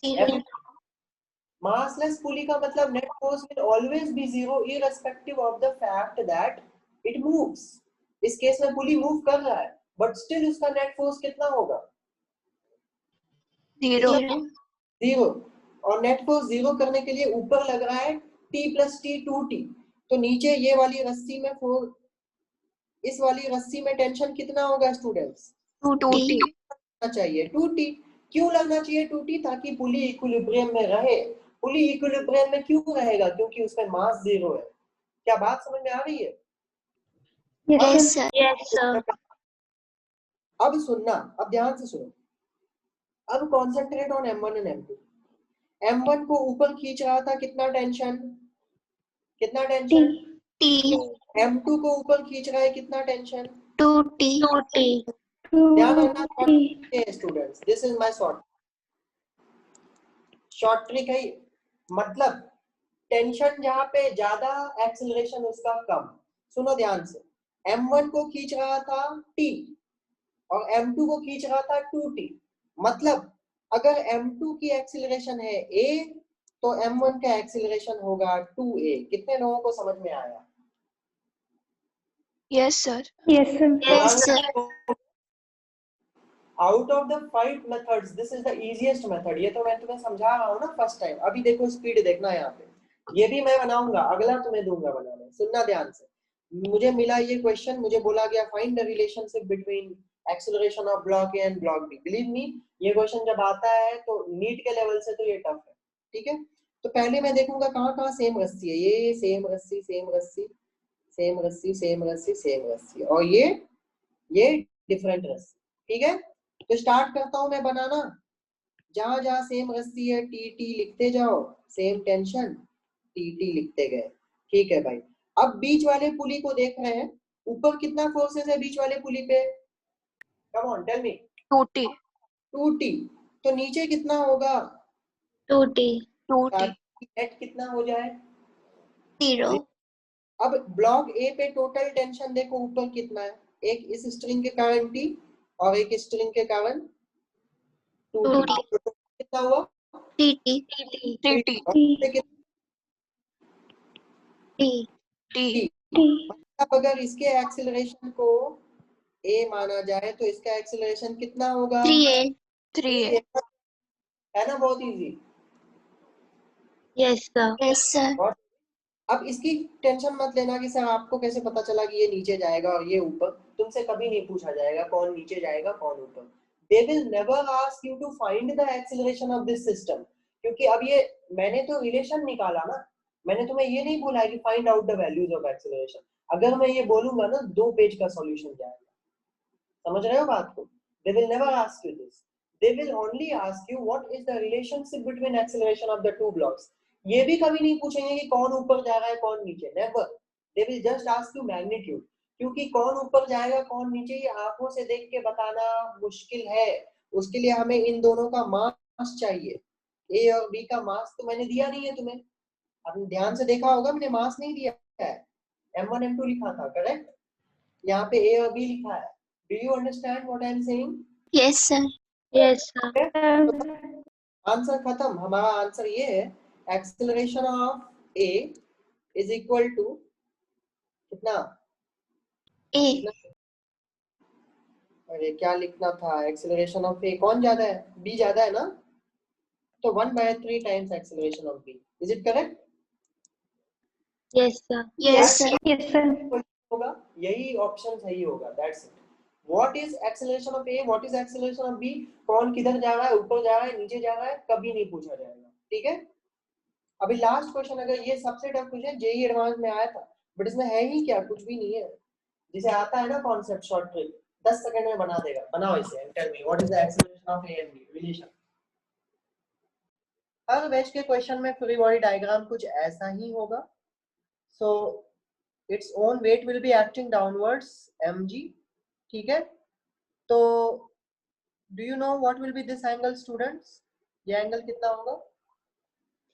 Zero. massless pulley का मतलब net force will always be zero irrespective of the fact that it moves. इस केस में पुली मूव कर रहा है बट स्टिल उसका नेट फोर्स कितना होगा? 0. जीरो। और नेट फोर्स जीरो करने के लिए ऊपर लग रहा है T प्लस टी 2T, तो नीचे ये वाली रस्सी में इस वाली रस्सी में टेंशन कितना होगा स्टूडेंट्स? 2T. चाहिए 2T। क्यों लगना चाहिए 2T? ताकि पुली इक्विलिब्रियम में रहे। पुली इक्विलिब्रियम में क्यों रहेगा? क्योंकि उसमें मास जीरो है। क्या बात समझ में आ रही है? Yes, sir. Yes, sir. अब सुनना, अब ध्यान से सुनो। अब concentrate on M1 and M2। M1 को ऊपर खींच रहा था कितना टेंशन? कितना टेंशन? T. M2 को ऊपर खींच रहा है कितना टेंशन? 2T. 2T. ध्यान रखना students, this is my short trick है। मतलब टेंशन जहां पे ज्यादा एक्सेलरेशन उसका कम। सुनो ध्यान से, M1 को खींच रहा था T और M2 को खींच रहा था 2T। मतलब अगर M2 की एक्सेलरेशन है A तो M1 का एक्सेलरेशन होगा 2A। कितने लोगों को समझ में आया? Yes, sir. Yes, sir. Yes, sir. Out of the 5 methods this is the easiest method. ये तो मैं तुम्हें समझा रहा हूँ ना फर्स्ट टाइम। अभी देखो स्पीड देखना यहाँ पे, ये भी मैं बनाऊंगा, अगला तुम्हें दूंगा बनाने। सुनना ध्यान से, मुझे मिला ये क्वेश्चन, मुझे बोला गया find the relationship between acceleration of block A and block B. Believe me, ये क्वेश्चन जब आता है तो नीट के लेवल से तो ये टफ है। ठीक है, तो पहले मैं देखूंगा कहाँ कहाँ सेम रस्सी है। ये सेम रस्सी, सेम रस्सी, सेम रस्सी, सेम रस्सी, सेम रस्सी, और ये डिफरेंट रस्सी। ठीक है, तो स्टार्ट करता हूं मैं बनाना। जहां जहां सेम रस्सी है टी टी लिखते जाओ, सेम टेंशन टी टी लिखते गए। ठीक है भाई, अब बीच वाले पुली को देख रहे हैं, ऊपर कितना फोर्सेस है बीच वाले पुली पे? Come on tell me. 2T. 2T। तो नीचे कितना होगा? 2T. 2T. नेट कितना हो जाए? 0. अब ब्लॉक ए पे टोटल टेंशन देखो ऊपर कितना है। एक इस स्ट्रिंग के कारण T और एक स्ट्रिंग के कारण 2T। कितना हुआ? 3T. 3T. T. मतलब अगर इसके एक्सेलरेशन को a माना जाए तो इसका एक्सेलरेशन कितना होगा? 3A. 3A. है ना, बहुत easy. Yes, sir. Yes, sir. और अब इसकी टेंशन मत लेना कि सर आपको कैसे पता चला कि ये नीचे जाएगा और ये ऊपर। तुमसे कभी नहीं पूछा जाएगा कौन नीचे जाएगा कौन ऊपर। They will never ask you to find the acceleration of this system, क्योंकि अब ये मैंने तो रिलेशन निकाला ना, मैंने तुम्हें ये नहीं बोला कि find out the values of acceleration. अगर मैं ये बोलूंगा ना 2 पेज का सॉल्यूशन जाएगा। समझ रहे हो बात को? They will never ask you this. They will only ask you what is the relationship between acceleration of the two blocks. ये भी कभी नहीं पूछेंगे कि कौन ऊपर जा रहा है कौन नीचे। Never. They will just ask you magnitude. क्योंकि कौन ऊपर जाएगा कौन नीचे ये आंखों से देख के बताना मुश्किल है। उसके लिए हमें इन दोनों का मास चाहिए। ए और बी का मास तो मैंने दिया नहीं है तुम्हें। आपने ध्यान से देखा होगा, मैंने मास नहीं दिया है। M1 M2 लिखा था, करेक्ट? यहाँ पे ए और बी लिखा है। Do you understand what I am saying? Yes, sir. Yes, sir. Answer खत्म। हमारा आंसर ये है, acceleration of A is equal to कितना? A. अरे क्या लिखना था? एक्सेलरेशन ऑफ ए कौन ज्यादा है? बी ज्यादा है ना, तो 1/3 times acceleration of B. Is it correct? Yes, sir. Yes, sir. Yes, sir. होगा, यही ऑप्शन सही होगा। That's it. What is acceleration of A, what is acceleration of B? कौन किधर जा रहा है, ऊपर जा रहा है नीचे जा रहा है, कभी नहीं पूछा जाएगा। ठीक है, अभी लास्ट क्वेश्चन, अगर ये सबसे टफ क्वेश्चन जेईई एडवांस में आया था, बट इसमें है ही क्या, कुछ भी नहीं है। जिसे आता है ना कॉन्सेप्ट शॉर्ट ट्रिक 10 सेकंड में बना देगा। बनाओ इसे and tell me what is the acceleration of A and B relation. हर बैच के क्वेश्चन में फ्री बॉडी डायग्राम कुछ ऐसा ही होगा। So its own weight will be acting downwards mg। ठीक है, तो do you know what will be this angle students? ये एंगल कितना होगा?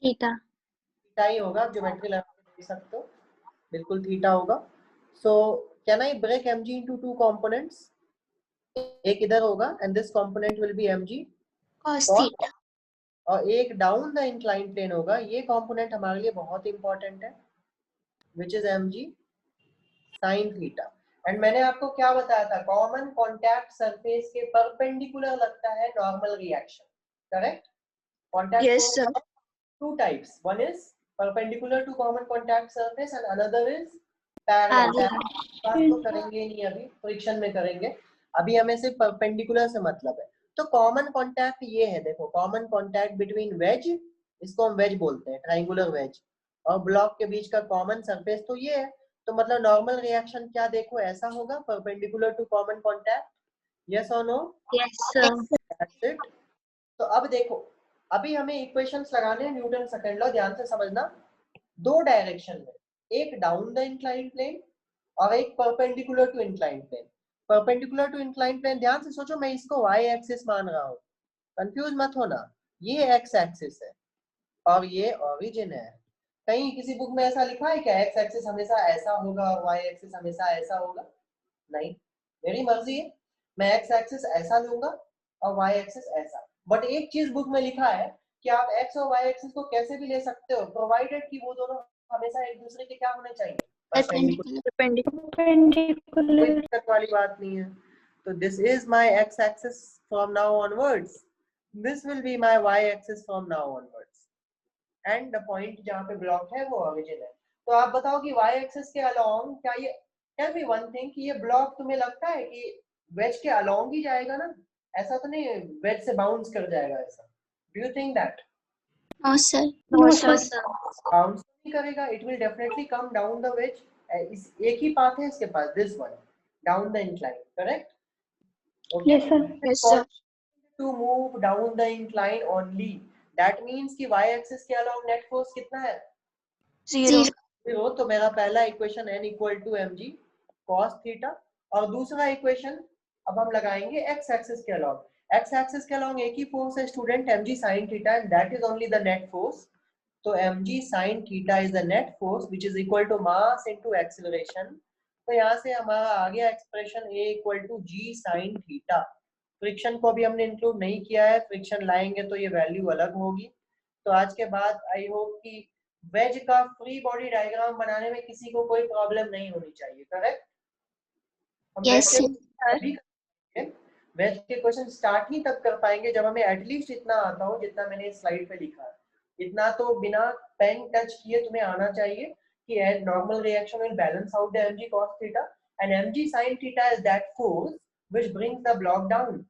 Theta. थीटा ही होगा। ज्योमेट्री लेवल पे देख सकते हो, बिल्कुल थीटा होगा। So can I break mg into 2 components? एक इधर होगा and this component will be mg Cos cos theta. और एक डाउन द इंक्लाइन प्लेन होगा, ये कंपोनेंट हमारे लिए बहुत इंपॉर्टेंट है, which is mg sin theta. And मैंने आपको क्या बताया था, कॉमन कॉन्टैक्ट सरफेस के परपेंडिकुलर लगता है normal reaction, correct? Contact Yes, force sir. two types, one is perpendicular to common contact surface and another is parallel। बात तो करेंगे नहीं, अभी फ्रिक्शन में करेंगे, अभी हमें सिर्फ परपेंडिकुलर से मतलब है। तो कॉमन कांटेक्ट ये है, देखो कॉमन कांटेक्ट बिटवीन वेज, इसको हम वेज बोलते हैं, ट्रायंगुलर वेज, और ब्लॉक के बीच का कॉमन सरफेस तो ये है। तो मतलब नॉर्मल रिएक्शन क्या देखो ऐसा होगा, perpendicular to common contact, yes और no? Yes, sir. That's it. तो अब देखो, अभी हमें इक्वेशंस लगाने हैं न्यूटन सेकंड लॉ, ध्यान से समझना। दो डायरेक्शन में, एक डाउन द इंक्लाइन प्लेन और एक perpendicular to incline plane. Perpendicular to incline plane, ध्यान से सोचो, मैं इसको y एक्सिस मान रहा हूँ, कंफ्यूज मत होना, ये x एक्सिस है और ये ओरिजिन है। कहीं किसी बुक में ऐसा लिखा है क्या x एक्सिस हमेशा ऐसा होगा और y एक्सिस हमेशा ऐसा होगा? नहीं, मेरी मर्जी है, मैं x एक्सिस ऐसा लूंगा और y एक्सिस ऐसा। बट एक चीज बुक में लिखा है कि आप x और y एक्सिस को कैसे भी ले सकते हो, प्रोवाइडेड कि वो दोनों हमेशा एक दूसरे के क्या होने चाहिए, Perpendicular. perpendicular. कोई दिक्कत वाली बात नहीं है। तो this is my x axis from now onwards, this will be my y axis from now onwards, and the point जहां पे ब्लॉक है वो ओरिजिन है। तो आप बताओ कि y एक्सिस के अलोंग, क्या ये, टेल मी वन थिंग, कि ये ब्लॉक तुम्हें लगता है कि वेज के अलोंग ही जाएगा ना? ऐसा तो नहीं वेज से बाउंस कर जाएगा ऐसा? Do you think that? No, sir. No, sir. sir. Bounce नहीं करेगा, it will definitely come down the wedge. इस एक ही पाथ है इसके पास, this one, down the incline, correct? Okay, Yes, sir. Yes, sir. to move down the incline only, that means कि y axis के along net force कितना है? 0. 0। तो मेरा पहला equation n equal to mg cos theta, और दूसरा इक्वेशन अब हम लगाएंगे x एक्सिस के along। x एक्सिस के along एक ही फोर्स है student, mg sin theta, and that is only the net force. तो mg sin theta is the net force which is equal to mass into acceleration. तो यहाँ से हमारा आ गया expression a equal to g sin theta. Friction को भी हमने इंक्लूड नहीं किया है, फ्रिक्शन लाएंगे तो ये वैल्यू अलग होगी। तो आज के बाद आई होप कि वेज का फ्री बॉडी डायग्राम बनाने में किसी को कोई प्रॉब्लम नहीं होनी चाहिए, करेक्ट? हम Yes, वेज sir. के वेज के क्वेश्चन स्टार्ट ही तब कर पाएंगे जब हमें एटलीस्ट इतना आता हो जितना मैंने इस स्लाइड पे लिखा है। इतना तो बिना पेन टच किए तुम्हें आना चाहिए कि normal reaction will balance out the mg cos theta and mg sin theta is that force which brings the block down.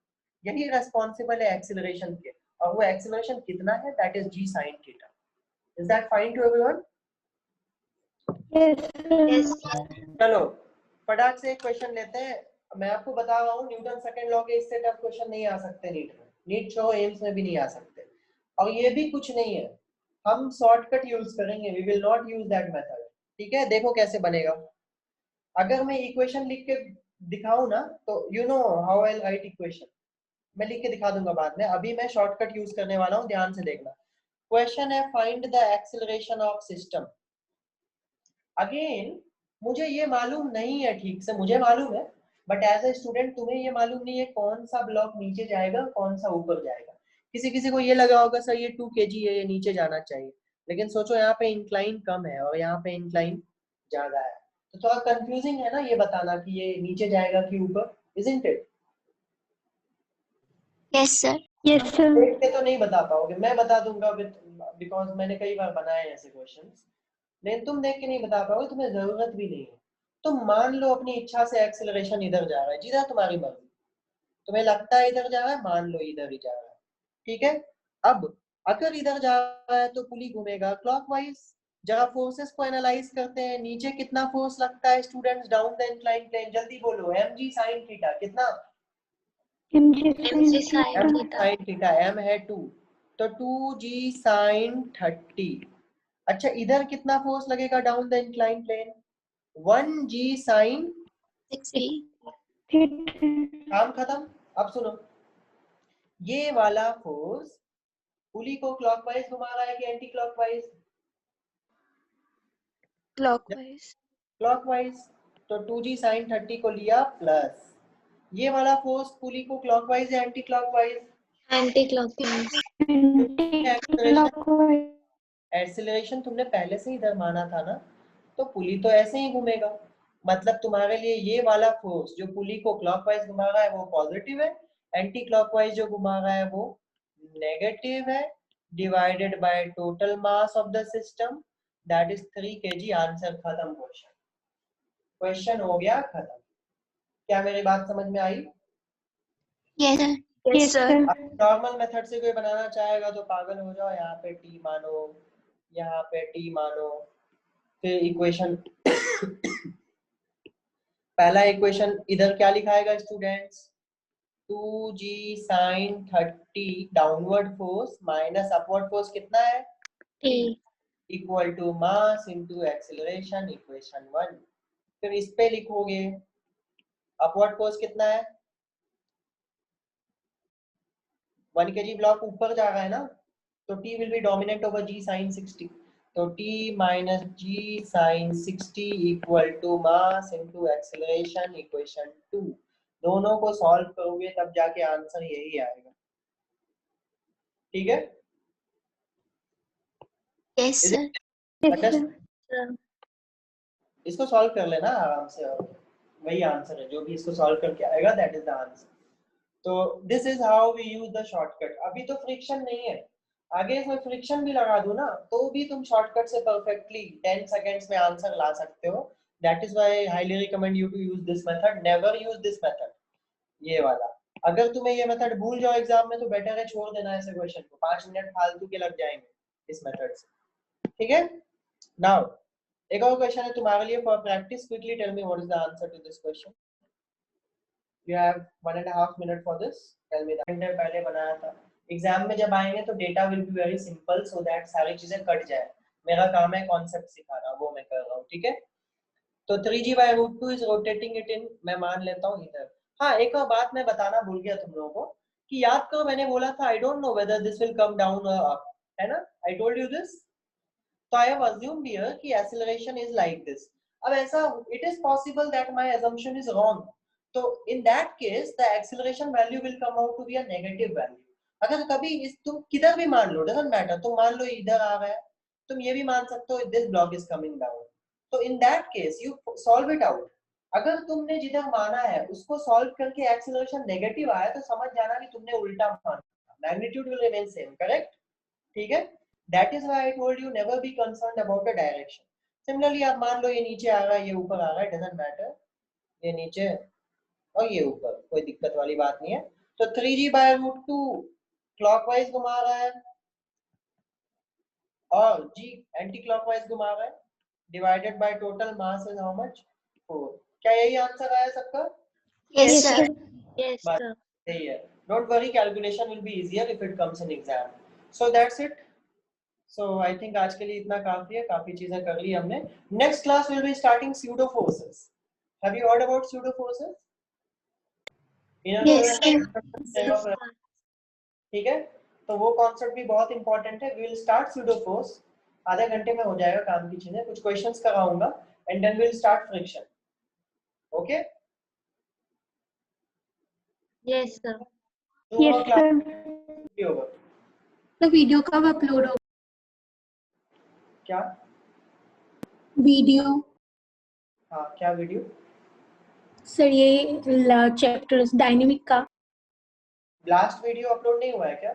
यही रेस्पॉन्सिबल है एक्सीलरेशन के, और वो एक्सीलरेशन कितना है, that is g sin theta. Is that fine to everyone? Yes, sir. Yes, sir. चलो फटाक से एक क्वेश्चन लेते हैं। मैं आपको बता रहा हूँ न्यूटन सेकंड लॉ के इससे टफ क्वेश्चन नहीं आ सकते नीट में, नीट शो एम्स में भी नहीं आ सकते। और ये भी कुछ नहीं है, हम शॉर्टकट यूज करेंगे, we will not use that method. ठीक है, देखो कैसे बनेगा। अगर मैं इक्वेशन लिख के दिखाऊं ना, तो you know how I right equation, मैं लिख के दिखा दूंगा बाद में, अभी मैं शॉर्टकट यूज करने वाला हूँ, ध्यान से देखना। क्वेश्चन है find the acceleration of system. Again मुझे ये मालूम नहीं है ठीक से, मुझे मालूम है बट एज ए स्टूडेंट तुम्हें ये मालूम नहीं है कौन सा ब्लॉक नीचे जाएगा कौन सा ऊपर जाएगा। किसी किसी को ये लगा होगा सर ये 2 kg है, ये नीचे जाना चाहिए, लेकिन सोचो यहाँ पे इंक्लाइन कम है और यहाँ पे इंक्लाइन ज्यादा है, तो थोड़ा कंफ्यूजिंग है ना ये बताना कि ये नीचे जाएगा कि ऊपर, isn't it? Yes, sir. Yes, sir. देख के तो नहीं बता पाओगे, मैं बता दूंगा बिकॉज मैंने कई बार बनाए ऐसे क्वेश्चंस, लेकिन तुम देख के नहीं बता पाओगे, तुम्हें जरूरत भी नहीं है। तुम मान लो अपनी इच्छा से एक्सीलरेशन इधर जा रहा है, जिधर तुम्हारी मर्जी, तुम्हें लगता है इधर जा रहा है, मान लो इधर ही जा रहा है, ठीक है। अब अगर इधर जा रहा है तो पुली घूमेगा क्लॉकवाइज। जरा फोर्सेस को एनालाइज करते हैं, नीचे कितना फोर्स लगता है students down the incline plane, जल्दी बोलो, mg sin थीटा कितना? mg mg sin sin theta. theta. sin theta m है 2, तो 2g sin 30। अच्छा इधर कितना फोर्स लगेगा down the incline plane? 1g sin, 60. Theta. काम खत्म। अब सुनो, ये वाला फोर्स पुली को क्लॉकवाइज घुमा रहा है कि एंटी क्लॉकवाइज? Clockwise. क्लॉकवाइज, तो 2g sin 30 को लिया प्लस, ये वाला फोर्स पुली को क्लॉकवाइज या anti clockwise? Anti clockwise. Anti-clockwise. Acceleration तुमने पहले से ही इधर माना था ना, तो पुली तो ऐसे ही घूमेगा। मतलब तुम्हारे लिए ये वाला फोर्स जो पुली को क्लॉकवाइज घुमा रहा है वो पॉजिटिव है, एंटी क्लॉकवाइज जो घुमा रहा है वो नेगेटिव है, divided by total mass of the system, that is 3 kg। Answer खत्म। क्वेश्चन हो गया खत्म। क्या मेरी बात समझ में आई? Yes, sir. Yes, sir. Normal method से कोई बनाना चाहेगा तो पागल हो जाओ, यहाँ पे टी मानो, यहाँ पे टी मानो, फिर इक्वेशन पहला इक्वेशन इधर क्या लिखाएगा students? 2g sin 30 downward force minus upward force कितना है? T equal to mass into acceleration, equation 1। फिर इस पे लिखोगे अपवर्ड फोर्स कितना है? 1 kg ब्लॉक ऊपर जा रहा है ना, तो T will be dominant over G sin 60, तो T minus G sin 60 equal to mass into acceleration, equation 2। दोनों को सॉल्व करोगे तब जाके आंसर यही आएगा। ठीक है? Yes, Is sir. it Yes, understood? sir. इसको सॉल्व कर लेना आराम से, और वही आंसर है जो भी इसको सॉल्व करके आएगा, दैट इज द आंसर। तो this is how we use the shortcut. अभी तो फ्रिक्शन नहीं है, आगे इसमें फ्रिक्शन भी लगा दो ना तो भी तुम शॉर्टकट से परफेक्टली 10 सेकंड्स में आंसर ला सकते हो। That is why I highly recommend you to use this method, never use this method, ये वाला। अगर तुम्हें ये मेथड भूल जाओ एग्जाम में तो बेटर है छोड़ देना ऐसे क्वेश्चन को, 5 मिनट फालतू के लग जाएंगे इस मेथड से। ठीक है? नाउ एक और क्वेश्चन है तुम्हारे लिए for practice. Quickly tell me what is the answer to this question. You have 1.5 minutes for this. Tell me that. मैंने पहले बनाया था। एग्जाम में जब आएंगे तो data will be very simple so that सारी चीजें कट जाए। मेरा काम है कॉन्सेप्ट सिखाना, वो मैं कर रहा हूँ। ठीक है? तो 3g/√2 is rotating it in, मैं मान लेता हूँ इधर। हाँ, एक और बात मैं बताना भूल गया तुम लोगों को कि याद करो मैंने बोला था I don't know whether this will come down और अप, है ना? I told you this. So I have assumed here कि acceleration is like this. अब ऐसा it is possible that my assumption is wrong. तो in that case the acceleration value will come out to be a negative value. अगर कभी इस तुम किधर भी मान लो, doesn't matter, तुम मान लो इधर आ रहा है, तुम ये भी मान सकते हो this block is coming down. तो in that case you solve it out. अगर तुमने जिधर माना है उसको solve करके acceleration negative आया तो समझ जाना कि तुमने उल्टा माना, magnitude will remain same, correct? ठीक है? That is why I told you never be concerned about the direction. Similarly, आप मान लो ये नीचे आ रहा है, ये ऊपर आ रहा है, doesn't matter, ये नीचे और ये ऊपर, कोई दिक्कत वाली बात नहीं है। तो 3g/√2 क्लॉकवाइज घुमा रहा है और g एंटी क्लॉकवाइज घुमा रहा है, divided by total mass is how much? 4। क्या यही आंसर आया सबका? Yes, Yes, sir. sir. yes बात sir. सही है। Don't worry, calculation will be easier if it comes in exam. So that's it. So I think आज के लिए इतना काफी है, काफी चीजें कर ली हमने। Next class will be starting pseudo forces. Have you heard about pseudo forces? Yes, sir. Yes sir. ठीक है, तो वो कॉन्सेप्ट भी बहुत इंपॉर्टेंट है। We will start pseudo force. आधे घंटे में हो जाएगा काम की चीजें, कुछ क्वेश्चंस कराऊंगा and then we'll start friction. Okay? Yes sir. Yes, class sir. भी होगा। तो वीडियो कब अपलोड होगा? क्या? वीडियो हाँ, क्या वीडियो? सर ये चैप्टर्स डायनेमिक का लास्ट वीडियो अपलोड नहीं हुआ है क्या?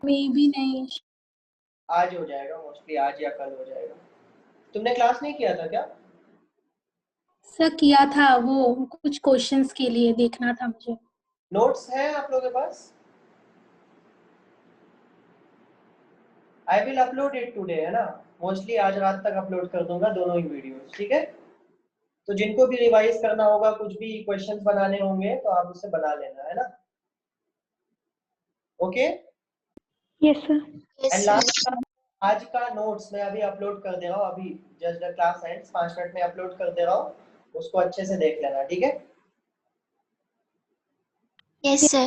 में भी नहीं। आज हो जाएगा, मोस्टली आज या कल हो जाएगा। तुमने क्लास नहीं किया था क्या? सर किया था, वो कुछ क्वेश्चंस के लिए देखना था मुझे। नोट्स हैं आप लोगों के पास? I will upload it today, है ना? मोस्टली आज रात तक अपलोड कर दूंगा दोनों ही वीडियोस। ठीक है? तो जिनको भी रिवाइज करना होगा, कुछ भी क्वेश्चंस बनाने होंगे तो आप उससे बना लेना, है ना? Okay? Yes, sir. Yes, and sir. Last आज का नोट्स मैं अभी अपलोड कर दे रहा हूँ, अभी just the class ends 5 minute में अपलोड कर दे रहा हूँ, उसको अच्छे से देख लेना। ठीक है? Yes, sir.